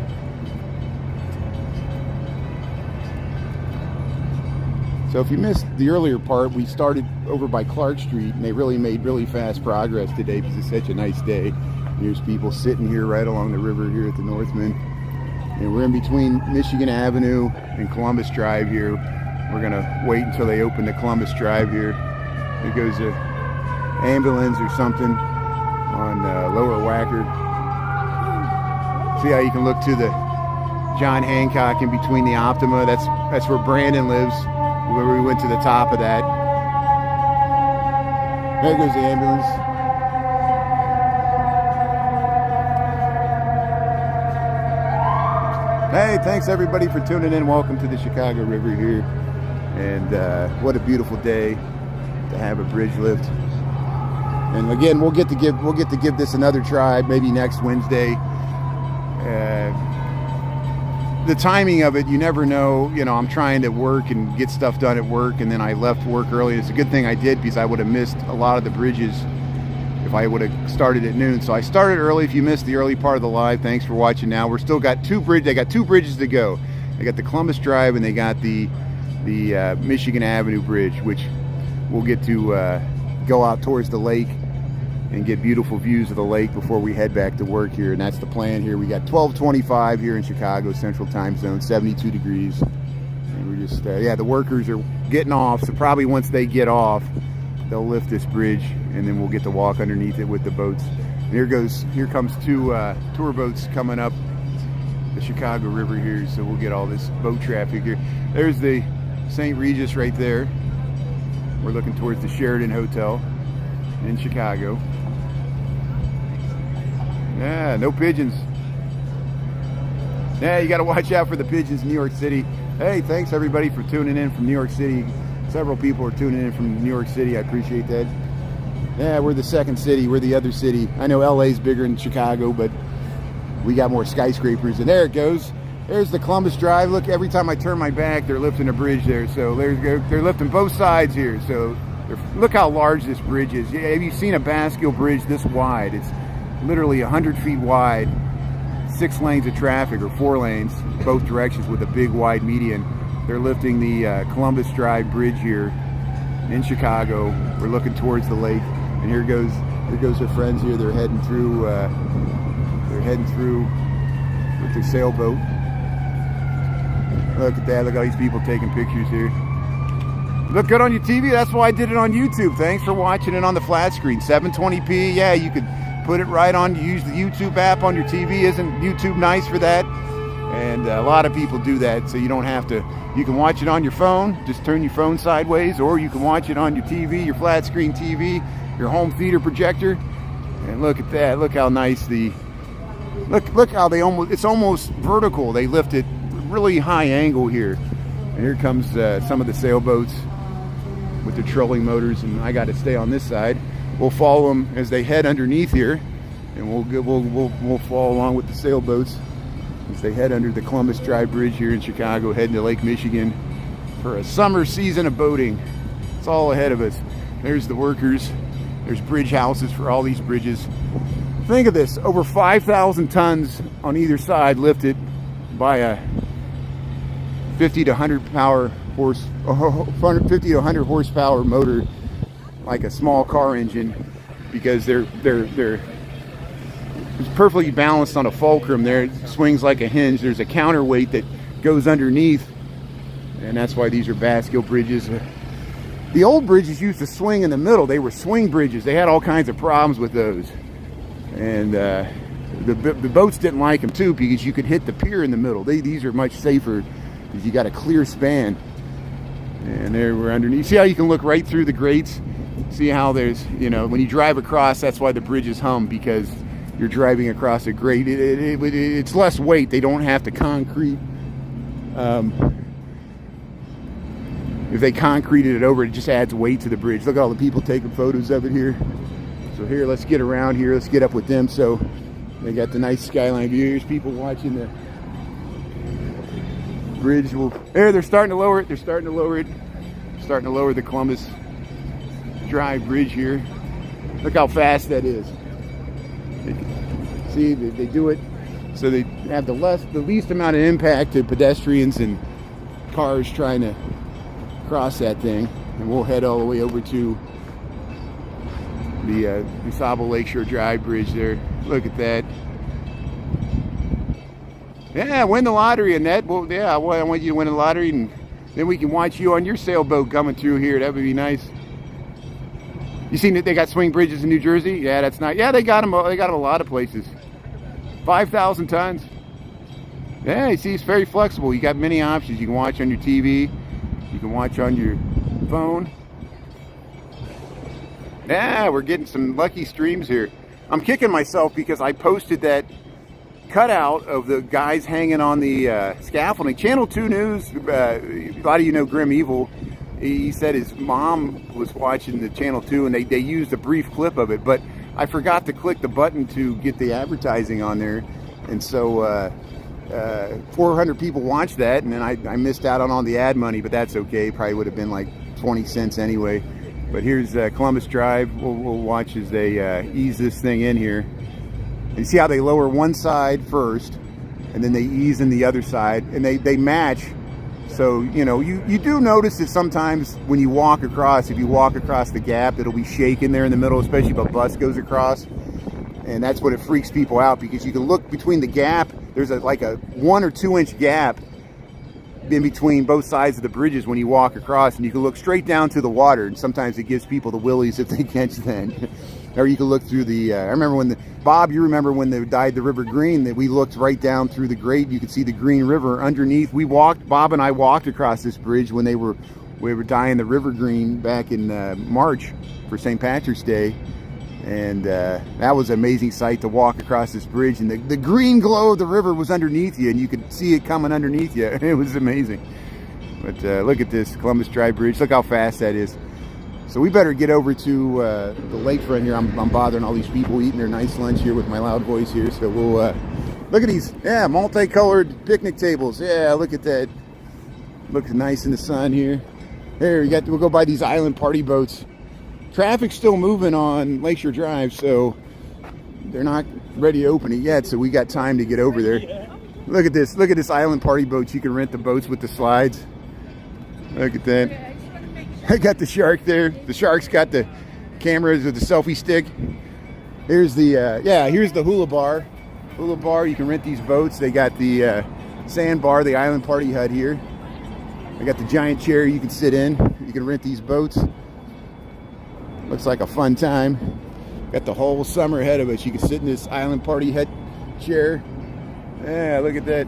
A: So if you missed the earlier part, we started over by Clark Street, and they really made really fast progress today because it's such a nice day. There's people sitting here right along the river here at the Northman. And we're in between Michigan Avenue and Columbus Drive here. We're gonna wait until they open the Columbus Drive here. There goes a ambulance or something on Lower Wacker. See how you can look to the John Hancock in between the Optima. That's where Brandon lives, where we went to the top of that. There goes the ambulance. Hey, thanks everybody for tuning in. Welcome to the Chicago River here. And what a beautiful day to have a bridge lift. And again, we'll get to give this another try, maybe next Wednesday. The timing of it, you never know. You know, I'm trying to work and get stuff done at work, and then I left work early. It's a good thing I did, because I would have missed a lot of the bridges if I would have started at noon. So I started early. If you missed the early part of the live, thanks for watching. Now we're still got they got two bridges to go. They got the Columbus Drive, and they got the Michigan Avenue Bridge, which we'll get to go out towards the lake and get beautiful views of the lake before we head back to work here. And that's the plan here. We got 12:25 here in Chicago Central Time Zone, 72 degrees. And we're just, the workers are getting off. So probably once they get off, they'll lift this bridge, and then we'll get to walk underneath it with the boats. And here comes two tour boats coming up the Chicago River here. So we'll get all this boat traffic here. There's the St. Regis right there. We're looking towards the Sheridan Hotel in Chicago. Yeah, no pigeons. Yeah, you got to watch out for the pigeons in New York City. Hey, thanks everybody for tuning in from New York City. Several people are tuning in from New York City. I appreciate that. Yeah, we're the second city. We're the other city. I know LA's bigger than Chicago, but we got more skyscrapers. And there it goes. There's the Columbus Drive. Look, every time I turn my back, they're lifting a bridge there. So they're lifting both sides here. So look how large this bridge is. Have you seen a Bascule Bridge this wide? It's literally 100 feet wide, 6 lanes of traffic, or 4 lanes, both directions, with a big wide median. They're lifting the Columbus Drive Bridge here in Chicago. We're looking towards the lake, and here goes their friends here. They're heading through. With their sailboat. Look at that. Look at all these people taking pictures here. Look good on your TV. That's why I did it on YouTube. Thanks for watching it on the flat screen. 720p. Yeah, you could put it right on. Use the YouTube app on your TV. Isn't YouTube nice for that? And a lot of people do that, so you don't have to. You can watch it on your phone. Just turn your phone sideways, or you can watch it on your TV, your flat screen TV, your home theater projector. And look at that. Look how nice look how it's almost vertical. They lift it really high angle here. And here comes some of the sailboats with the trolling motors, and I got to stay on this side. We'll follow them as they head underneath here, and we'll follow along with the sailboats as they head under the Columbus Drive Bridge here in Chicago, heading to Lake Michigan for a summer season of boating. It's all ahead of us. There's the workers. There's bridge houses for all these bridges. Think of this, over 5,000 tons on either side lifted by a 50 to 100 horsepower motor, like a small car engine, because they're it's perfectly balanced on a fulcrum there. It swings like a hinge. There's a counterweight that goes underneath, and that's why these are Bascule bridges. The old bridges used to swing in the middle. They were swing bridges. They had all kinds of problems with those. And the boats didn't like them too, because you could hit the pier in the middle. These are much safer because you got a clear span. And there we're underneath. See how you can look right through the grates? See how there's, when you drive across, that's why the bridges hum, because you're driving across a grate. It's less weight. They don't have to concrete. If they concreted it over, it just adds weight to the bridge. Look at all the people taking photos of it here. So here, let's get around here. Let's get up with them. So they got the nice skyline view. Here's people watching the bridge. There, they're starting to lower it. They're starting to lower it. Starting to lower the Columbus Drive Bridge here. Look how fast that is. See, they do it so they have the least amount of impact to pedestrians and cars trying to cross that thing, and we'll head all the way over to the DuSable Lakeshore Drive Bridge there. Look at that. Yeah, win the lottery, Annette. Well, yeah, I want you to win the lottery, and then we can watch you on your sailboat coming through here. That would be nice. You seen that they got swing bridges in New Jersey? Yeah, that's nice. Yeah, they got them. They got them a lot of places. 5,000 tons. Yeah, you see, it's very flexible. You got many options. You can watch on your TV. You can watch on your phone. Yeah, we're getting some lucky streams here. I'm kicking myself because I posted that cutout of the guys hanging on the scaffolding. Channel 2 News, a lot of you know Grim Evil. He said his mom was watching the Channel 2 and they used a brief clip of it, but I forgot to click the button to get the advertising on there, and so 400 people watched that, and then I missed out on all the ad money, but that's okay. Probably would have been like 20 cents anyway. But here's Columbus Drive. We'll watch as they ease this thing in here. You see how they lower one side first, and then they ease in the other side, and they match. So, you know, you do notice that sometimes when you walk across, if you walk across the gap, it'll be shaking there in the middle, especially if a bus goes across. And that's what it freaks people out, because you can look between the gap. There's like a 1 or 2 inch gap in between both sides of the bridges when you walk across, and you can look straight down to the water, and sometimes it gives people the willies if they catch then. Or you can look through the I remember when Bob, you remember when they dyed the river green, that we looked right down through the grate. You could see the Green River underneath. Bob and I walked across this bridge when we were dyeing the river green back in March for St. Patrick's Day. And that was an amazing sight to walk across this bridge, and the green glow of the river was underneath you, and you could see it coming underneath you. It was amazing. But look at this Columbus Drive Bridge. Look how fast that is. So we better get over to the lakefront here. I'm bothering all these people eating their nice lunch here with my loud voice here. So we'll look at these, yeah, multicolored picnic tables. Yeah, look at that. Looks nice in the sun here. There, we'll go by these island party boats. Traffic's still moving on Lakeshore Drive, so they're not ready to open it yet, so we got time to get over there. Look at this island party boats. You can rent the boats with the slides. Look at that. I got the shark there. The shark's got the cameras with the selfie stick. Here's the here's the hula bar. Hula bar, you can rent these boats. They got the sandbar, the island party hut here. I got the giant chair you can sit in. You can rent these boats. Looks like a fun time. Got the whole summer ahead of us. You can sit in this island party hut chair. Yeah, look at that.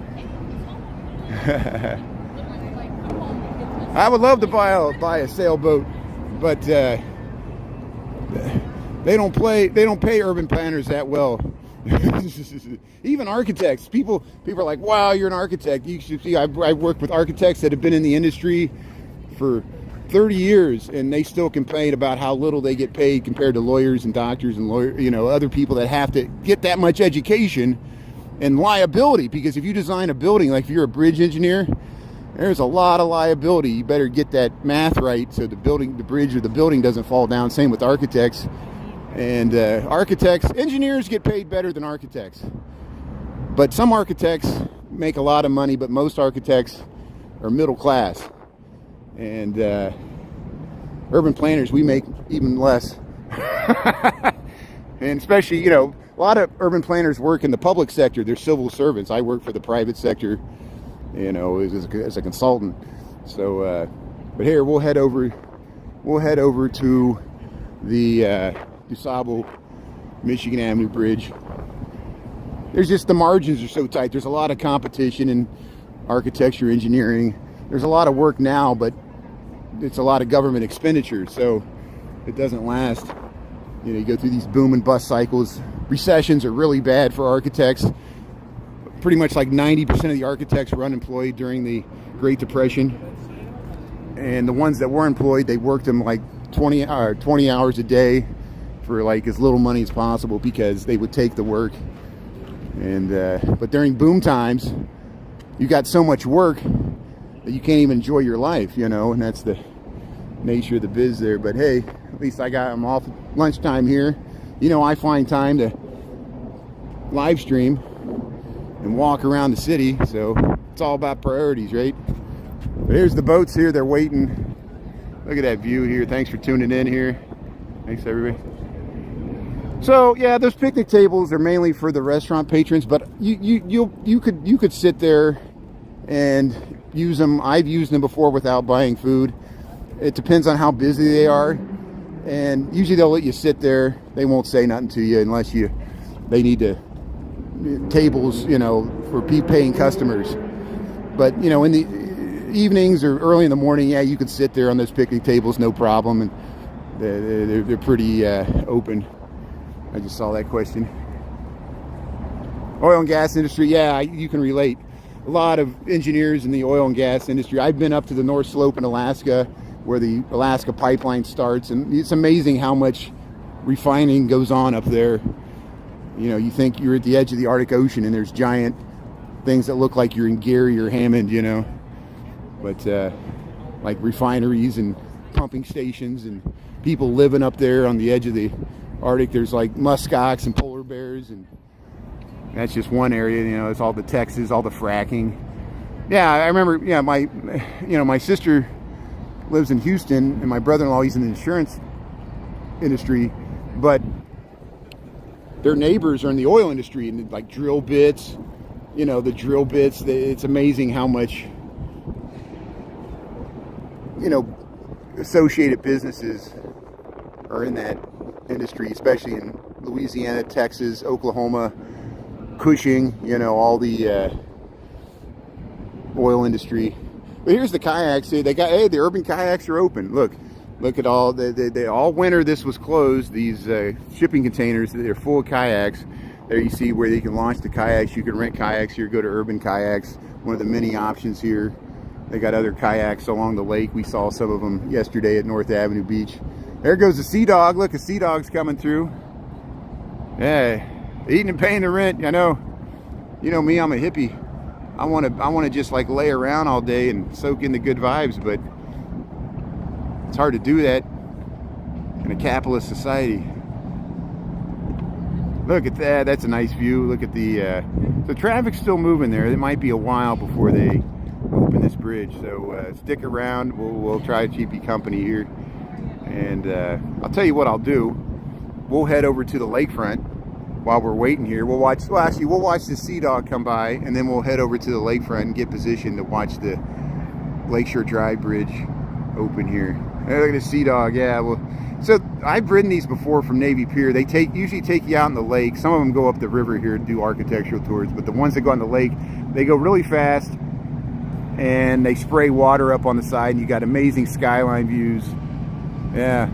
A: I would love to buy a sailboat, but they don't pay urban planners that well. Even architects. People are like, wow, you're an architect. You should see, I've worked with architects that have been in the industry for 30 years, and they still complain about how little they get paid compared to lawyers and doctors and other people that have to get that much education and liability. Because if you design a building, like if you're a bridge engineer, there's a lot of liability. You better get that math right so the bridge or the building doesn't fall down. Same with architects. And engineers get paid better than architects. But some architects make a lot of money, but most architects are middle class. And urban planners, we make even less. And especially, a lot of urban planners work in the public sector. They're civil servants. I work for the private sector, as a consultant. So, but here we'll head over to the DuSable Michigan Avenue Bridge. There's just, the margins are so tight. There's a lot of competition in architecture, engineering. There's a lot of work now, but it's a lot of government expenditure, so it doesn't last. You go through these boom and bust cycles. Recessions are really bad for architects. Pretty much like 90% of the architects were unemployed during the Great Depression. And the ones that were employed, they worked them like 20 hours a day for like as little money as possible, because they would take the work. And but during boom times, you got so much work that you can't even enjoy your life, and that's the nature of the biz there. But hey, at least I'm off lunchtime here. I find time to live stream and walk around the city, so it's all about priorities, right? But here's the boats here. They're waiting Look at that view here. Thanks for tuning in here. Thanks, everybody. So yeah, those picnic tables are mainly for the restaurant patrons, but you could sit there and use them. I've used them before without buying food. It depends on how busy they are, and usually they'll let you sit there. They won't say nothing to you unless they need to tables, you know, for paying customers. But you know, in the evenings or early in the morning, yeah, you could sit there on those picnic tables, no problem, and they're pretty open. I just saw that question. Oil and gas industry, yeah, you can relate. A lot of engineers in the oil and gas industry. I've been up to the North Slope in Alaska, where the Alaska pipeline starts, and it's amazing how much refining goes on up there. You know, you think you're at the edge of the Arctic Ocean, and there's giant things that look like you're in Gary or Hammond, you know. But like refineries and pumping stations and people living up there on the edge of the Arctic. There's like muskox and polar bears, and that's just one area. You know, it's all the Texas, all the fracking. Yeah, I remember. Yeah, my sister lives in Houston, and my brother-in-law, he's in the insurance industry, but their neighbors are in the oil industry, and like drill bits. You know, the drill bits. It's amazing how much, you know, associated businesses are in that industry, especially in Louisiana, Texas, Oklahoma, Cushing, you know, all the oil industry. But here's the kayaks. They got, hey, the urban kayaks are open. Look at all, they all winter this was closed. These shipping containers, they're full of kayaks. There you see where you can launch the kayaks. You can rent kayaks here, go to Urban Kayaks, one of the many options here. They got other kayaks along the lake. We saw some of them yesterday at North Avenue Beach. There goes the Sea Dog. Look, a Sea Dog's coming through. Yeah, eating and paying the rent. I know. You know me, I'm a hippie. I want to just like lay around all day and soak in the good vibes, but it's hard to do that in a capitalist society. Look at that. That's a nice view. Look at the traffic's still moving there. It might be a while before they open this bridge, so stick around. We'll try to keep you company here, and I'll tell you what I'll do. We'll head over to the lakefront while we're waiting here. We'll watch the Sea Dog come by, and then we'll head over to the lakefront and get positioned to watch the Lakeshore Drive Bridge open here. Hey, look at the Sea Dog. Yeah, well, so I've ridden these before from Navy Pier. They usually take you out in the lake. Some of them go up the river here to do architectural tours, but the ones that go on the lake, they go really fast, and they spray water up on the side, and you got amazing skyline views. Yeah.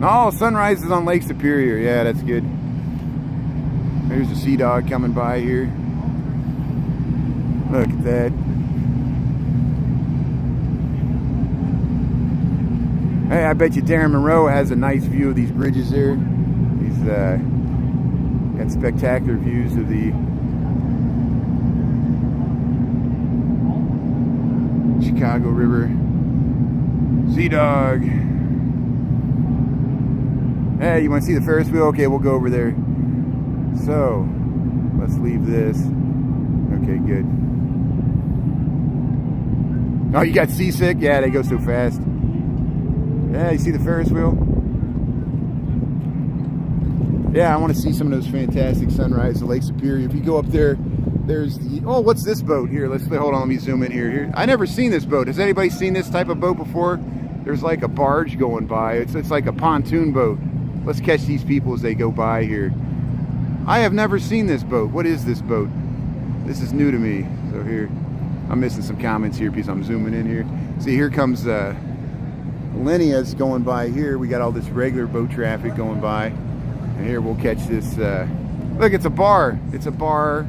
A: Oh, sunrise is on Lake Superior. Yeah, that's good. There's the Sea Dog coming by here. Look at that. Hey, I bet you Darren Monroe has a nice view of these bridges there. He's got spectacular views of the Chicago River. Sea Dog. Hey, you want to see the Ferris wheel? Okay, we'll go over there. So, let's leave this. Okay, good. Oh, you got seasick? Yeah, they go so fast. Yeah, you see the Ferris wheel? Yeah, I want to see some of those fantastic sunrises at Lake Superior. If you go up there, there's the... Oh, what's this boat here? Hold on, let me zoom in here. I never seen this boat. Has anybody seen this type of boat before? There's like a barge going by. It's like a pontoon boat. Let's catch these people as they go by here. I have never seen this boat. What is this boat? This is new to me. So here, I'm missing some comments here because I'm zooming in here. See, here comes Linea's going by here. We got all this regular boat traffic going by. And here we'll catch this. Look, it's a bar. It's a bar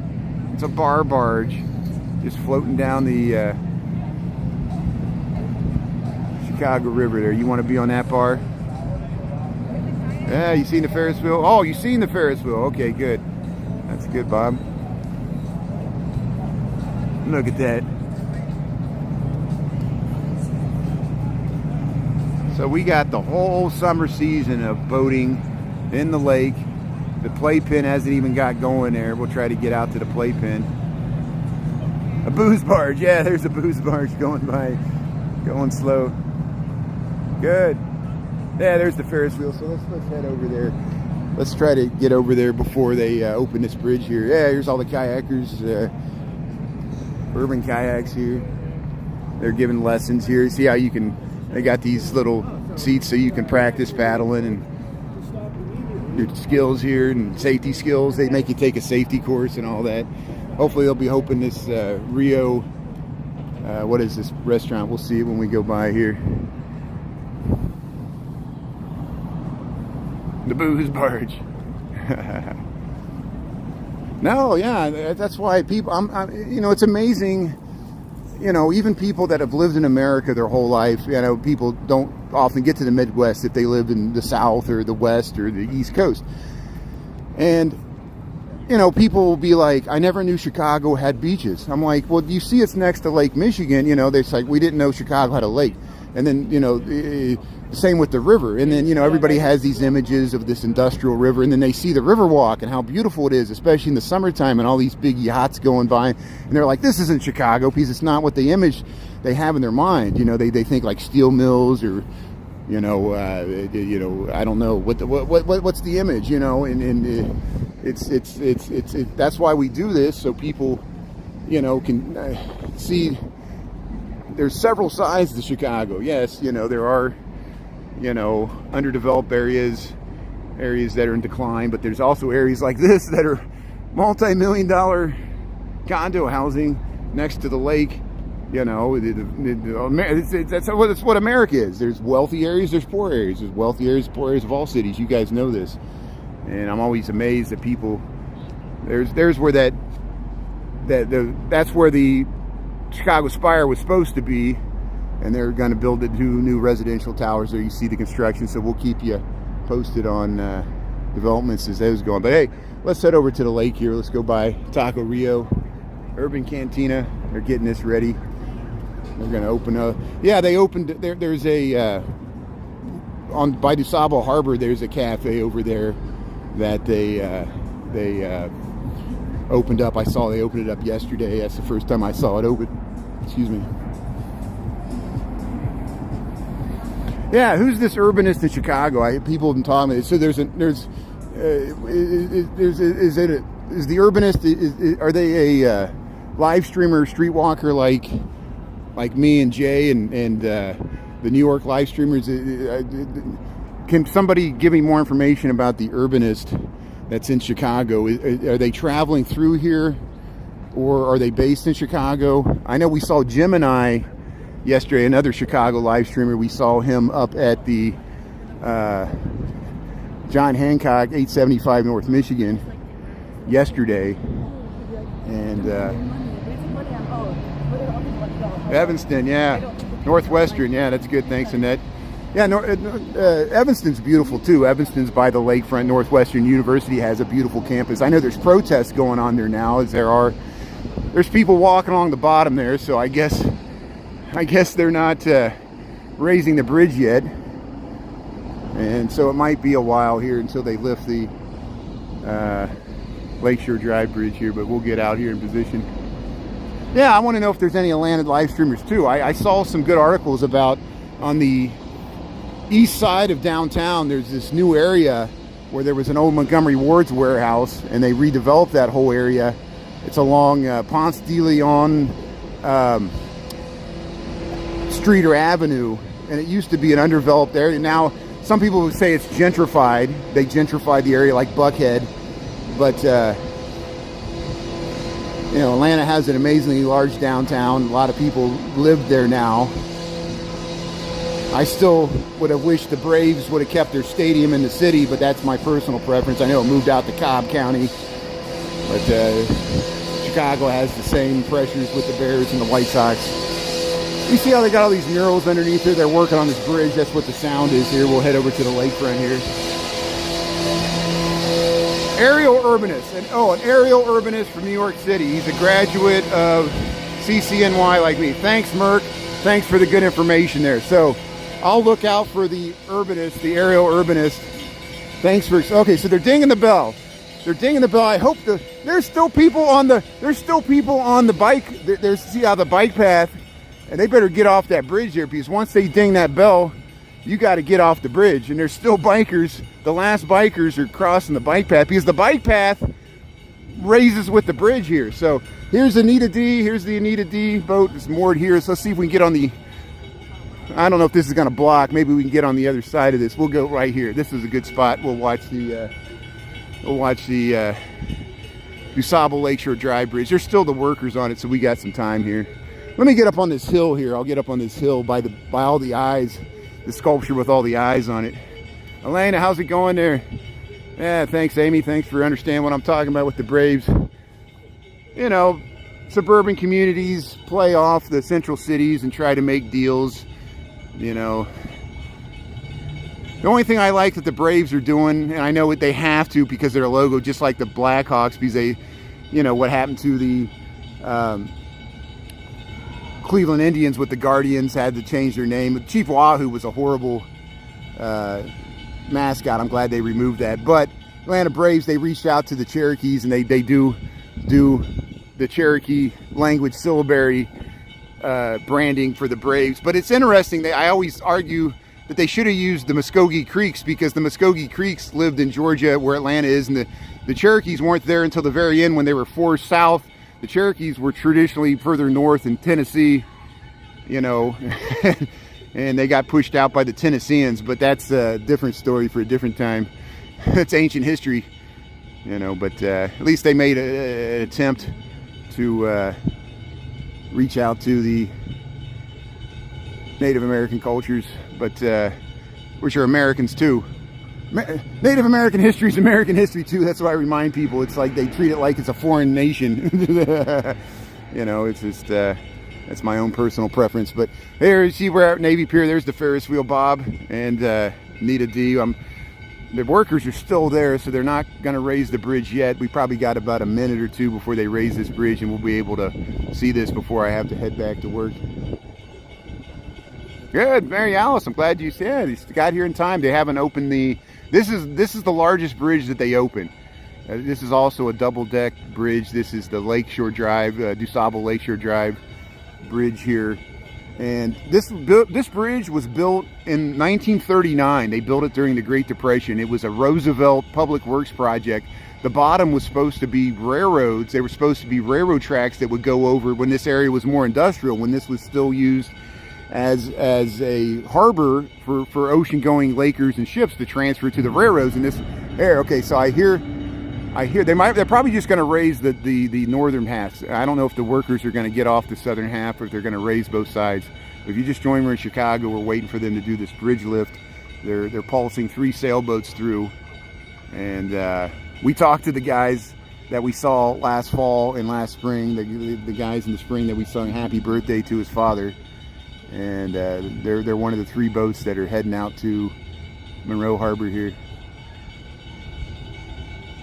A: barge. Just floating down the Chicago River there. You want to be on that bar? Yeah, you seen the Ferris wheel? Oh, you seen the Ferris wheel. Okay, good. That's good, Bob. Look at that. So we got the whole summer season of boating in the lake. The playpen hasn't even got going there. We'll try to get out to the playpen. A booze barge. Yeah, there's a booze barge going by. Going slow. Good. Yeah, there's the Ferris wheel. So let's head over there. Let's try to get over there before they open this bridge here. Yeah, here's all the kayakers, urban kayaks here. They're giving lessons here. See how you can, they got these little seats so you can practice paddling and your skills here and safety skills. They make you take a safety course and all that. Hopefully they'll be open this Rio, what is this restaurant? We'll see it when we go by here. The booze barge. No, yeah, that's why people, you know, it's amazing, you know, even people that have lived in America their whole life, you know, people don't often get to the Midwest if they live in the South or the West or the East Coast. And, you know, people will be like, I never knew Chicago had beaches. I'm like, well, you see it's next to Lake Michigan, you know, they're like, we didn't know Chicago had a lake. And then, you know, same with the river. And then, you know, everybody has these images of this industrial river, and then they see the Riverwalk and how beautiful it is, especially in the summertime, and all these big yachts going by, and they're like, this isn't Chicago, because it's not what the image they have in their mind. You know, they think like steel mills, or you know, I don't know what's the image, you know, and it's that's why we do this, so people, you know, can see there's several sides to Chicago. Yes, you know, there are, you know, underdeveloped areas that are in decline, but there's also areas like this that are multi-million-dollar condo housing next to the lake. You know, that's what America is. There's wealthy areas, there's poor areas. There's wealthy areas, poor areas of all cities. You guys know this, and I'm always amazed that people. There's where that's where the Chicago Spire was supposed to be. And they're going to build the 2 new residential towers there. You see the construction, so we'll keep you posted on developments as those go on. But hey, let's head over to the lake here. Let's go by Taco Rio, Urban Cantina. They're getting this ready. They're going to open up. Yeah, they opened. There's a by DuSable Harbor. There's a cafe over there that they opened up. I saw they opened it up yesterday. That's the first time I saw it open. Excuse me. Yeah, who's this urbanist in Chicago? People have been talking about it. So is the urbanist, are they a live streamer, streetwalker like me and Jay and the New York live streamers? Can somebody give me more information about the urbanist that's in Chicago? Are they traveling through here, or are they based in Chicago? I know we saw Jim and I yesterday, another Chicago live streamer. We saw him up at the John Hancock 875 North Michigan yesterday, and Evanston, yeah, Northwestern, yeah, that's good. Thanks, Annette. Yeah, Evanston's beautiful too. Evanston's by the lakefront. Northwestern University has a beautiful campus. I know there's protests going on there now, as there's people walking along the bottom there. So I guess they're not raising the bridge yet, and so it might be a while here until they lift the Lakeshore Drive Bridge here, but we'll get out here in position. Yeah, I want to know if there's any Atlanta live streamers too. I saw some good articles about on the east side of downtown, there's this new area where there was an old Montgomery Ward's warehouse, and they redeveloped that whole area. It's along Ponce de Leon Street or Avenue, and it used to be an undeveloped area. Now some people would say it's gentrified. They gentrified the area like Buckhead, but you know, Atlanta has an amazingly large downtown. A lot of people live there now. I still would have wished the Braves would have kept their stadium in the city, but that's my personal preference. I know it moved out to Cobb County, but Chicago has the same pressures with the Bears and the White Sox. You see how they got all these murals underneath here? They're working on this bridge. That's what the sound is here. We'll head over to the lakefront here. Aerial urbanist. An aerial urbanist from New York City. He's a graduate of CCNY like me. Thanks, Merck. Thanks for the good information there. So I'll look out for the urbanist, the aerial urbanist. Thanks for, okay, so they're dinging the bell. They're dinging the bell. I hope there's still people on the bike. See how the bike path, and they better get off that bridge there, because once they ding that bell, you got to get off the bridge. And there's still bikers. The last bikers are crossing the bike path because the bike path raises with the bridge here. So here's Anita D. Here's the Anita D boat. It's moored here. So let's see if we can get on the, I don't know if this is going to block. Maybe we can get on the other side of this. We'll go right here. This is a good spot. We'll watch the DuSable Lakeshore Drive Bridge. There's still the workers on it, so we got some time here. Let me get up on this hill here. I'll get up on this hill by all the eyes, the sculpture with all the eyes on it. Elena, how's it going there? Yeah, thanks, Amy. Thanks for understanding what I'm talking about with the Braves. You know, suburban communities play off the central cities and try to make deals. You know, the only thing I like that the Braves are doing, and I know they have to because they're a logo, just like the Blackhawks, because they, you know, what happened to the Cleveland Indians with the Guardians, had to change their name. Chief Wahoo was a horrible mascot. I'm glad they removed that. But Atlanta Braves, they reached out to the Cherokees, and they do the Cherokee language syllabary branding for the Braves. But it's interesting. I always argue that they should have used the Muskogee Creeks, because the Muskogee Creeks lived in Georgia where Atlanta is, and the Cherokees weren't there until the very end when they were forced south. The Cherokees were traditionally further north in Tennessee, you know, and they got pushed out by the Tennesseans, but that's a different story for a different time. It's ancient history, you know, but at least they made an attempt to reach out to the Native American cultures, but which are Americans too. Native American history is American history too. That's why I remind people. It's like they treat it like it's a foreign nation. You know, it's just that's my own personal preference. But here, you see, we're at Navy Pier. There's the Ferris wheel, Bob and Nita D. The workers are still there, so they're not going to raise the bridge yet. We probably got about a minute or two before they raise this bridge, and we'll be able to see this before I have to head back to work. Good, Mary Alice. I'm glad you said you got here in time. They haven't opened the. This is the largest bridge that they open. This is also a double-deck bridge. This is the Lakeshore Drive, DuSable Lakeshore Drive Bridge here, and this bridge was built in 1939. They built it during the Great Depression. It was a Roosevelt Public Works project. The bottom was supposed to be railroads. They were supposed to be railroad tracks that would go over when this area was more industrial. When this was still used as a harbor for ocean-going Lakers and ships to transfer to the railroads in this area. Okay, so I hear they're probably just going to raise the northern half. I don't know if the workers are going to get off the southern half or if they're going to raise both sides. If you just joined me in Chicago, we're waiting for them to do this bridge lift. They're pulsing 3 sailboats through, and we talked to the guys that we saw last fall and last spring. The guys in the spring that we sung "Happy Birthday" to his father. And they're one of the 3 boats that are heading out to Monroe Harbor here.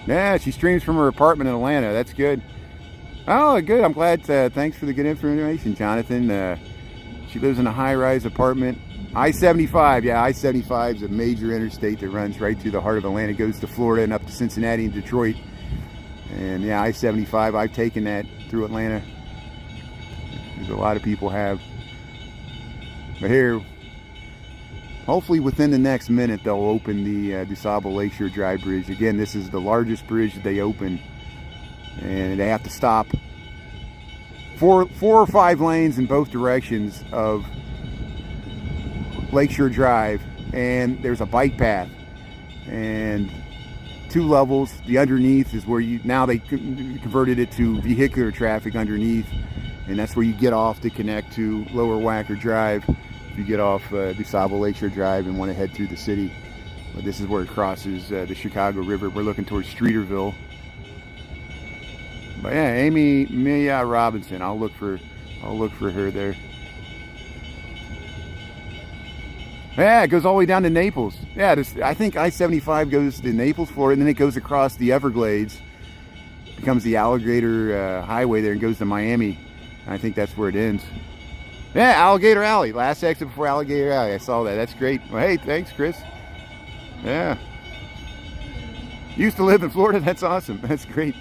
A: Yeah, she streams from her apartment in Atlanta. That's good. Oh, good. I'm glad. Thanks for the good information, Jonathan. She lives in a high-rise apartment. I-75. Yeah, I-75 is a major interstate that runs right through the heart of Atlanta. It goes to Florida and up to Cincinnati and Detroit. And yeah, I-75, I've taken that through Atlanta. There's a lot of people have. But here, hopefully within the next minute, they'll open the DuSable Lakeshore Drive Bridge. Again, this is the largest bridge that they open, and they have to stop 4 or 5 lanes in both directions of Lakeshore Drive, and there's a bike path and 2 levels. The underneath is where now they converted it to vehicular traffic underneath, and that's where you get off to connect to Lower Wacker Drive. If you get off DuSable Lakeshore Drive and want to head through the city, but this is where it crosses the Chicago River. We're looking towards Streeterville. But yeah, Amy Mia Robinson. I'll look for her there. Yeah, it goes all the way down to Naples. Yeah, I think I-75 goes to Naples, Florida, and then it goes across the Everglades, becomes the Alligator Highway there, and goes to Miami. I think that's where it ends. Yeah, Alligator Alley. Last exit before Alligator Alley. I saw that. That's great. Well, hey, thanks, Chris. Yeah. Used to live in Florida. That's awesome. That's great.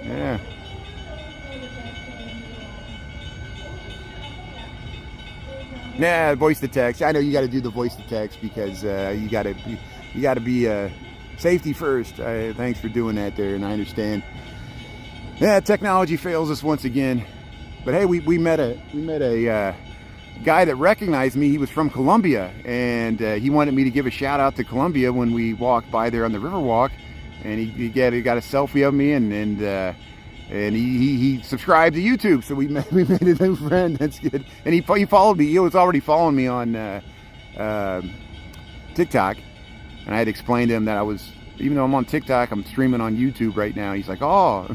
A: Yeah. Nah, voice to text. I know you got to do the voice to text because you got to be safety first. Thanks for doing that there, and I understand. Yeah, technology fails us once again. But hey, we met a guy that recognized me. He was from Colombia, and he wanted me to give a shout out to Colombia when we walked by there on the Riverwalk, and he got a selfie of me, and he subscribed to YouTube, so we made a new friend. That's good. And he followed me. He was already following me on TikTok, and I had explained to him that I was, even though I'm on TikTok, I'm streaming on YouTube right now. He's like, oh.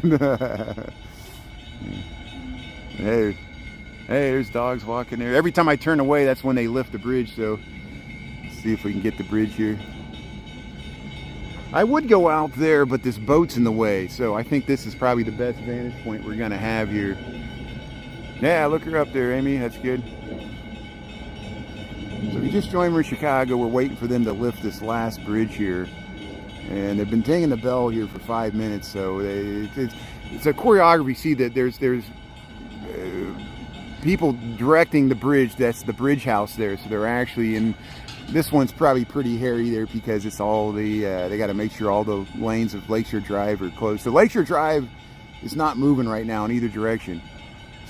A: Hey, there's dogs walking there. Every time I turn away, that's when they lift the bridge. So let's see if we can get the bridge here. I would go out there, but this boat's in the way. So I think this is probably the best vantage point we're gonna have here. Yeah, look her up there, Amy. That's good. So if you just joined me in Chicago, we're waiting for them to lift this last bridge here. And they've been dinging the bell here for 5 minutes. So it's a choreography. See that there's people directing the bridge. That's the bridge house there. So they're actually in. This one's probably pretty hairy there because it's all the they got to make sure all the lanes of Lakeshore Drive are closed. So Lakeshore Drive is not moving right now in either direction.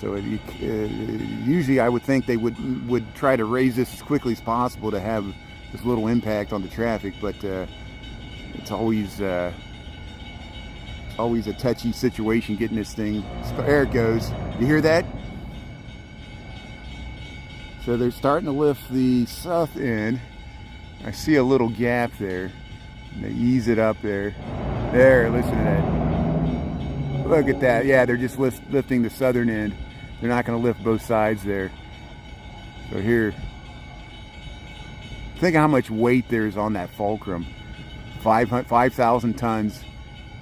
A: So usually I would think they would try to raise this as quickly as possible to have this little impact on the traffic, but it's always a touchy situation getting this thing. There it goes. You hear that? So they're starting to lift the south end. I see a little gap there. And they ease it up there. There, listen to that. Look at that. Yeah, they're just lifting the southern end. They're not going to lift both sides there. So here, think of how much weight there's on that fulcrum. 5,000 tons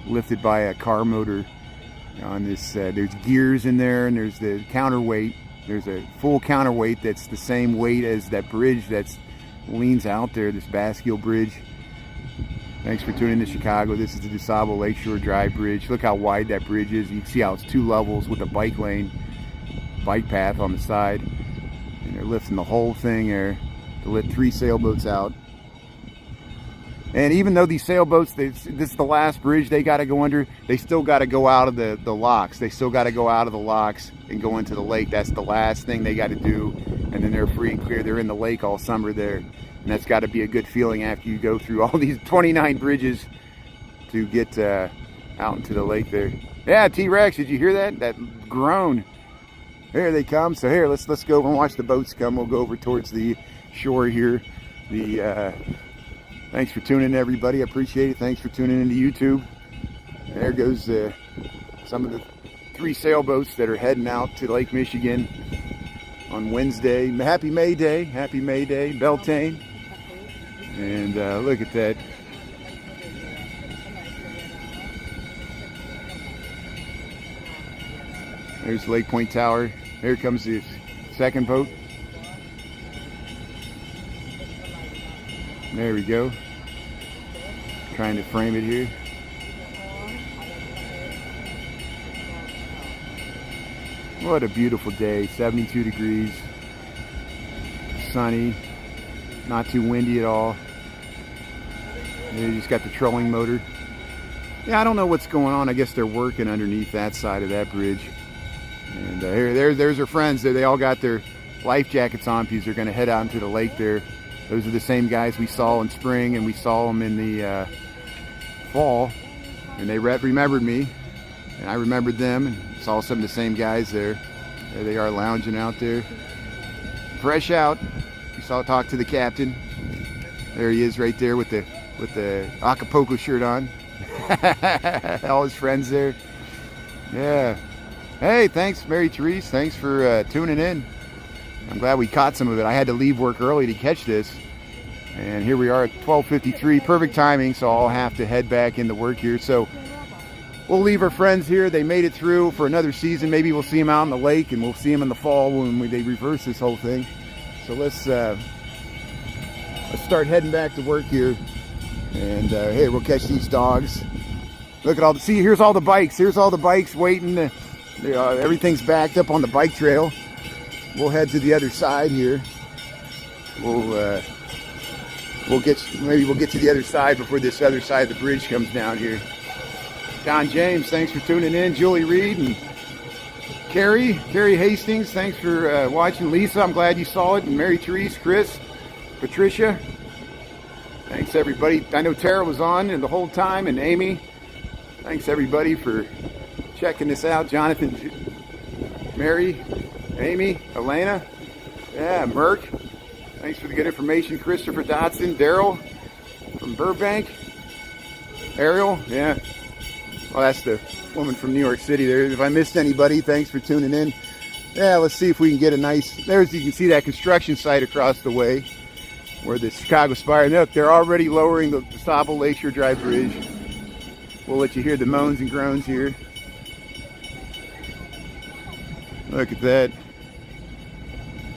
A: lifted by a car motor on this. There's gears in there, and there's the counterweight. There's a full counterweight that's the same weight as that bridge that's leans out there, this Bascule Bridge. Thanks for tuning in to Chicago. This is the DuSable Lakeshore Drive Bridge. Look how wide that bridge is. You can see how it's 2 levels with a bike lane, bike path on the side. And they're lifting the whole thing there to let 3 sailboats out. And even though these sailboats, this is the last bridge they got to go under, they still got to go out of the locks. They still got to go out of the locks and go into the lake. That's the last thing they got to do. And then they're free and clear. They're in the lake all summer there. And that's got to be a good feeling after you go through all these 29 bridges to get out into the lake there. Yeah, T-Rex, did you hear that? That groan. Here they come. So here, let's go over and watch the boats come. We'll go over towards the shore here. Thanks for tuning in, everybody. I appreciate it. Thanks for tuning into YouTube. There goes some of the 3 sailboats that are heading out to Lake Michigan on Wednesday. Happy May Day. Happy May Day, Beltane. And look at that. There's Lake Point Tower. Here comes the second boat. There we go. Trying to frame it here. What a beautiful day. 72 degrees. Sunny. Not too windy at all. They just got the trolling motor. Yeah, I don't know what's going on. I guess they're working underneath that side of that bridge. And there's our friends there. They all got their life jackets on because they're going to head out into the lake there. Those are the same guys we saw in spring, and we saw them in the fall, and they remembered me, and I remembered them, and saw some of the same guys there. There they are lounging out there, fresh out. We talk to the captain. There he is right there with the Acapulco shirt on. All his friends there. Yeah. Hey, thanks, Mary Therese. Thanks for tuning in. I'm glad we caught some of it. I had to leave work early to catch this. And here we are at 12:53. Perfect timing, so I'll have to head back into work here. So we'll leave our friends here. They made it through for another season. Maybe we'll see them out in the lake, and we'll see them in the fall when they reverse this whole thing. So let's start heading back to work here. And hey, we'll catch these dogs. Look at all the, see, here's all the bikes. Here's all the bikes waiting. Everything's backed up on the bike trail. We'll head to the other side here. we'll get maybe we'll get to the other side before this other side of the bridge comes down here. John James, thanks for tuning in. Julie Reed and Carrie Hastings, thanks for watching. Lisa, I'm glad you saw it. And Mary Therese, Chris, Patricia, thanks everybody. I know Tara was on and the whole time, and Amy. Thanks everybody for checking this out. Jonathan, Mary, Amy, Elena, yeah, Merck. Thanks for the good information. Christopher Dotson, Daryl from Burbank, Ariel, yeah. Well, that's the woman from New York City there. If I missed anybody, thanks for tuning in. Yeah, let's see if we can get a nice, there's, you can see that construction site across the way where the Chicago Spire. Look, they're already lowering the Bascule Lakeshore Drive Bridge. We'll let you hear the moans and groans here. Look at that.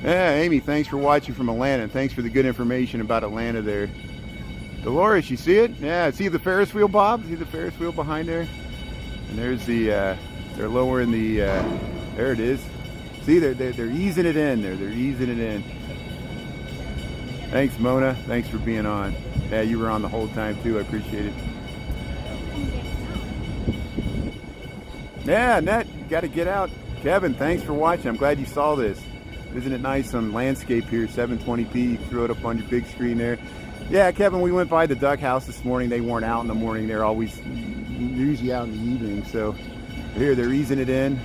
A: Yeah, Amy, thanks for watching from Atlanta. Thanks for the good information about Atlanta there. Dolores, you see it? Yeah, see the Ferris wheel, Bob? See the Ferris wheel behind there? And there's the, they're lowering the, there it is. See, they're easing it in there. They're easing it in. Thanks, Mona. Thanks for being on. Yeah, you were on the whole time, too. I appreciate it. Yeah, Annette, you got to get out. Kevin, thanks for watching. I'm glad you saw this. Isn't it nice on landscape here, 720p? You can throw it up on your big screen there. Yeah, Kevin, we went by the duck house this morning. They weren't out in the morning. They're always usually out in the evening. So here, they're easing it in.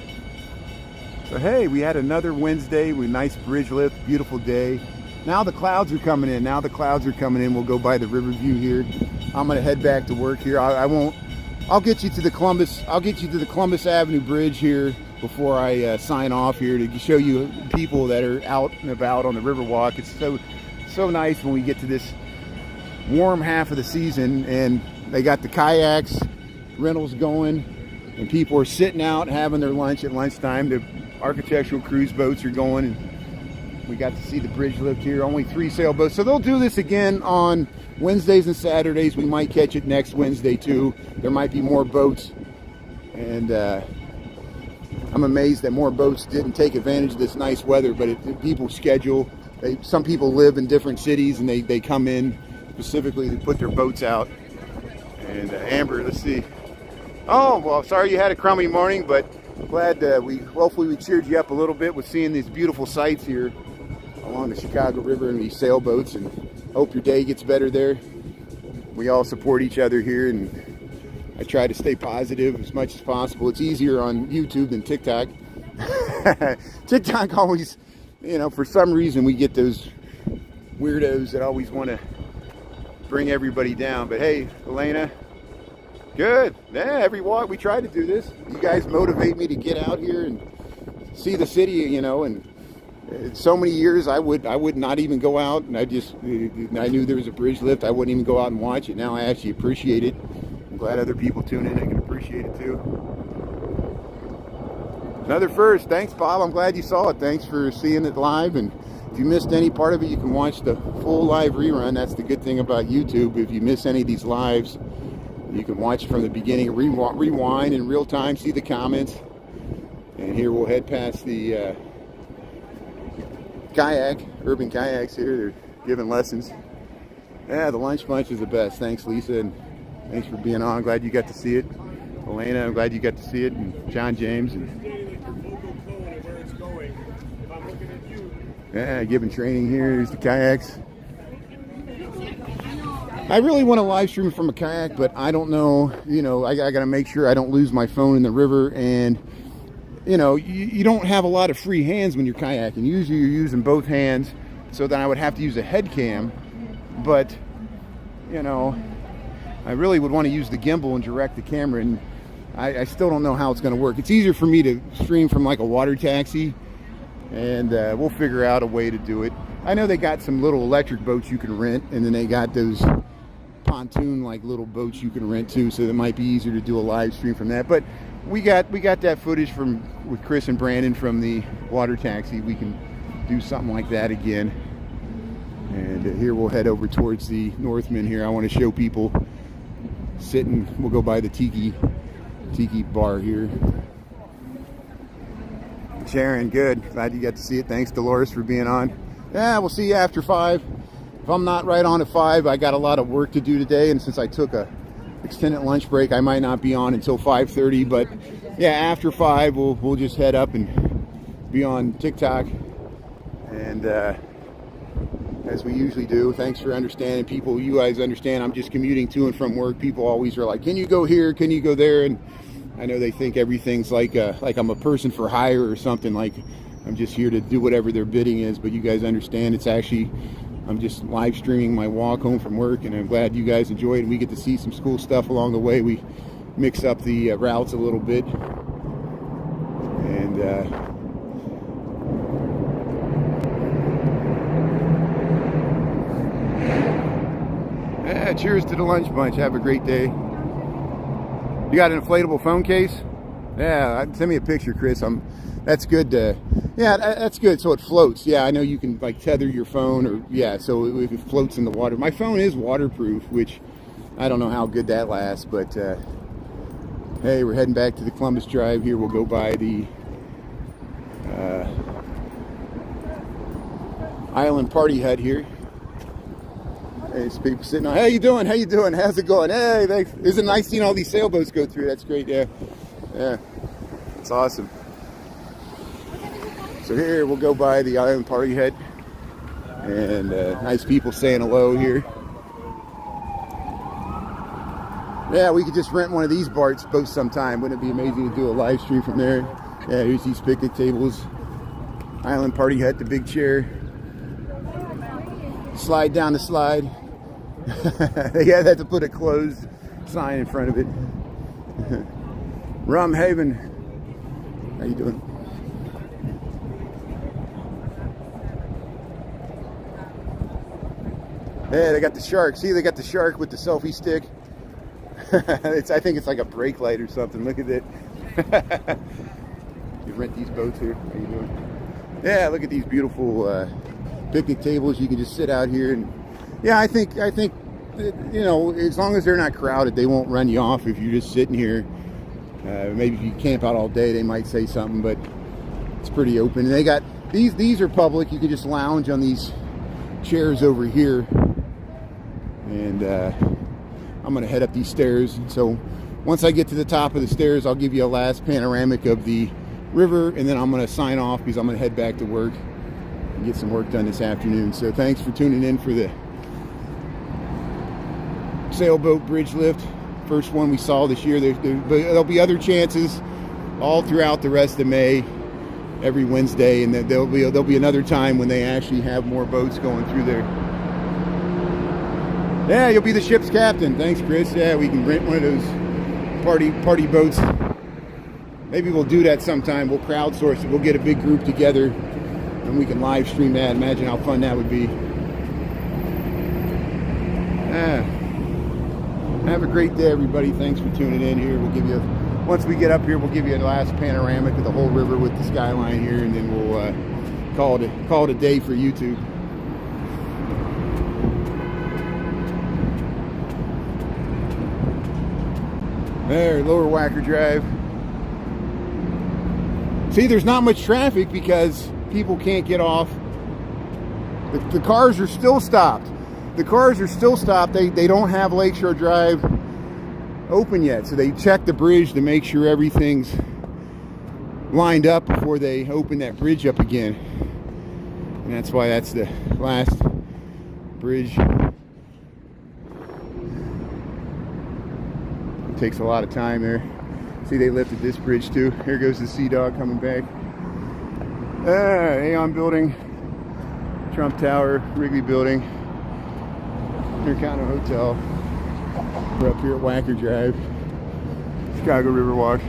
A: So hey, we had another Wednesday with nice bridge lift, beautiful day. Now the clouds are coming in. Now the clouds are coming in. We'll go by the Riverview here. I'm gonna head back to work here. I'll get you to the Columbus Avenue Bridge here before I sign off here to show you people that are out and about on the Riverwalk. It's so nice when we get to this warm half of the season and they got the kayaks rentals going and people are sitting out having their lunch at lunchtime. The architectural cruise boats are going and we got to see the bridge lift here. Only 3 sailboats. So they'll do this again on Wednesdays and Saturdays. We might catch it next Wednesday too. There might be more boats, and I'm amazed that more boats didn't take advantage of this nice weather, but people schedule. Some people live in different cities and they come in specifically to put their boats out. And Amber, let's see. Oh, well, sorry you had a crummy morning, but glad hopefully we cheered you up a little bit with seeing these beautiful sights here along the Chicago River and these sailboats, and hope your day gets better there. We all support each other here, and I try to stay positive as much as possible. It's easier on YouTube than TikTok. TikTok always, you know, for some reason we get those weirdos that always want to bring everybody down. But hey, Elena, good. Yeah, every walk we try to do this. You guys motivate me to get out here and see the city, you know, and so many years I would not even go out, and I knew there was a bridge lift. I wouldn't even go out and watch it. Now I actually appreciate it. I'm glad other people tune in and can appreciate it too. Another first. Thanks, Bob. I'm glad you saw it. Thanks for seeing it live. And if you missed any part of it, you can watch the full live rerun. That's the good thing about YouTube. If you miss any of these lives, you can watch it from the beginning, rewind in real time, see the comments. And here we'll head past the urban kayaks here. They're giving lessons. Yeah, the lunch bunch is the best. Thanks, Lisa, and thanks for being on. Glad you got to see it. Elena, I'm glad you got to see it, and John James. And yeah, giving training here. Here's the kayaks. I really want to live stream from a kayak, but I don't know. You know, I got to make sure I don't lose my phone in the river, and you know, you don't have a lot of free hands when you're kayaking. Usually you're using both hands, so then I would have to use a head cam. But, you know, I really would want to use the gimbal and direct the camera, and I still don't know how it's going to work. It's easier for me to stream from like a water taxi, and we'll figure out a way to do it. I know they got some little electric boats you can rent, and then they got those pontoon like little boats you can rent too, so it might be easier to do a live stream from that. But we got that footage with Chris and Brandon from the water taxi. We can do something like that again. And here we'll head over towards the Northman here. I want to show people sitting. We'll go by the tiki bar here. Sharon, good. Glad you got to see it. Thanks, Dolores, for being on. Yeah, we'll see you after 5. If I'm not right on at 5, I got a lot of work to do today, and since I took a extended lunch break, I might not be on until 5:30. But yeah, after 5, we'll just head up and be on TikTok, and as we usually do. Thanks for understanding, people. You guys understand I'm just commuting to and from work. People always are like, can you go here, can you go there? And I know they think everything's like I'm a person for hire or something, like I'm just here to do whatever their bidding is. But you guys understand, it's actually, I'm just live streaming my walk home from work, and I'm glad you guys enjoy it and we get to see some cool stuff along the way. We mix up the routes a little bit, and yeah, cheers to the lunch bunch. Have a great day. You got an inflatable phone case? Yeah, send me a picture, Chris. That's good. Yeah, that's good. So it floats. Yeah, I know you can like tether your phone, or yeah, so it floats in the water. My phone is waterproof, which I don't know how good that lasts, but hey, we're heading back to the Columbus Drive here. We'll go by the Island Party Hut here. Hey, there's people sitting on. How you doing? How you doing? How's it going? Hey, thanks. Isn't it nice seeing all these sailboats go through? That's great. Yeah, yeah, it's awesome. So here we'll go by the Island Party Hut, and nice people saying hello here. Yeah, we could just rent one of these boats sometime. Wouldn't it be amazing to do a live stream from there? Yeah, here's these picnic tables. Island Party Hut, the big chair. Slide down the slide. Yeah, they had to put a closed sign in front of it. Rum Haven. How you doing? Yeah, they got the shark. See, they got the shark with the selfie stick. I think it's like a brake light or something. Look at it. You rent these boats here. How you doing? Yeah, look at these beautiful picnic tables. You can just sit out here, and yeah, I think you know, as long as they're not crowded, they won't run you off if you're just sitting here. Maybe if you camp out all day, they might say something, but it's pretty open. And they got these are public. You can just lounge on these chairs over here, and I'm gonna head up these stairs. So once I get to the top of the stairs, I'll give you a last panoramic of the river, and then I'm gonna sign off because I'm gonna head back to work and get some work done this afternoon. So thanks for tuning in for the Sailboat Bridge lift, first one we saw this year. There'll be other chances all throughout the rest of May, every Wednesday, and there'll be another time when they actually have more boats going through there. Yeah, you'll be the ship's captain. Thanks, Chris. Yeah, we can rent one of those party boats. Maybe we'll do that sometime. We'll crowdsource it. We'll get a big group together and we can live stream that. Imagine how fun that would be. Have a great day, everybody. Thanks for tuning in here. We'll give you, once we get up here, we'll give you a last panoramic of the whole river with the skyline here, and then we'll call it a day for YouTube. There, Lower Wacker Drive. See, there's not much traffic because people can't get off. The cars are still stopped. The cars are still stopped. They don't have Lakeshore Drive open yet, so they check the bridge to make sure everything's lined up before they open that bridge up again. And that's why that's the last bridge. It takes a lot of time there. See, they lifted this bridge too. Here goes the Sea Dog coming back. Aon Building, Trump Tower, Wrigley Building, Intercontinental Hotel. We're up here at Wacker Drive, Chicago Riverwalk.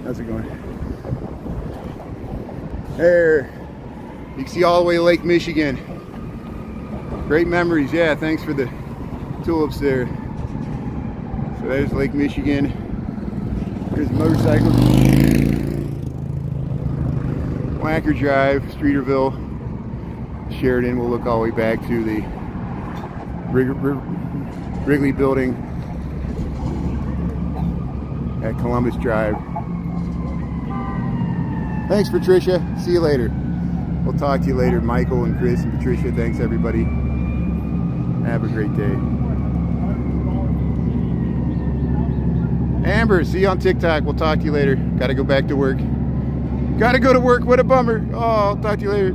A: How's it going? There, you can see all the way to Lake Michigan. Great memories. Yeah, thanks for the tulips there. So there's Lake Michigan. There's the motorcycle. Wacker Drive, Streeterville, Sheridan. We'll look all the way back to the Wrigley Building at Columbus Drive. Thanks, Patricia. See you later. We'll talk to you later, Michael and Chris and Patricia. Thanks, everybody. Have a great day. Amber, see you on TikTok. We'll talk to you later. Got to go back to work. Got to go to work. What a bummer. Oh, I'll talk to you later.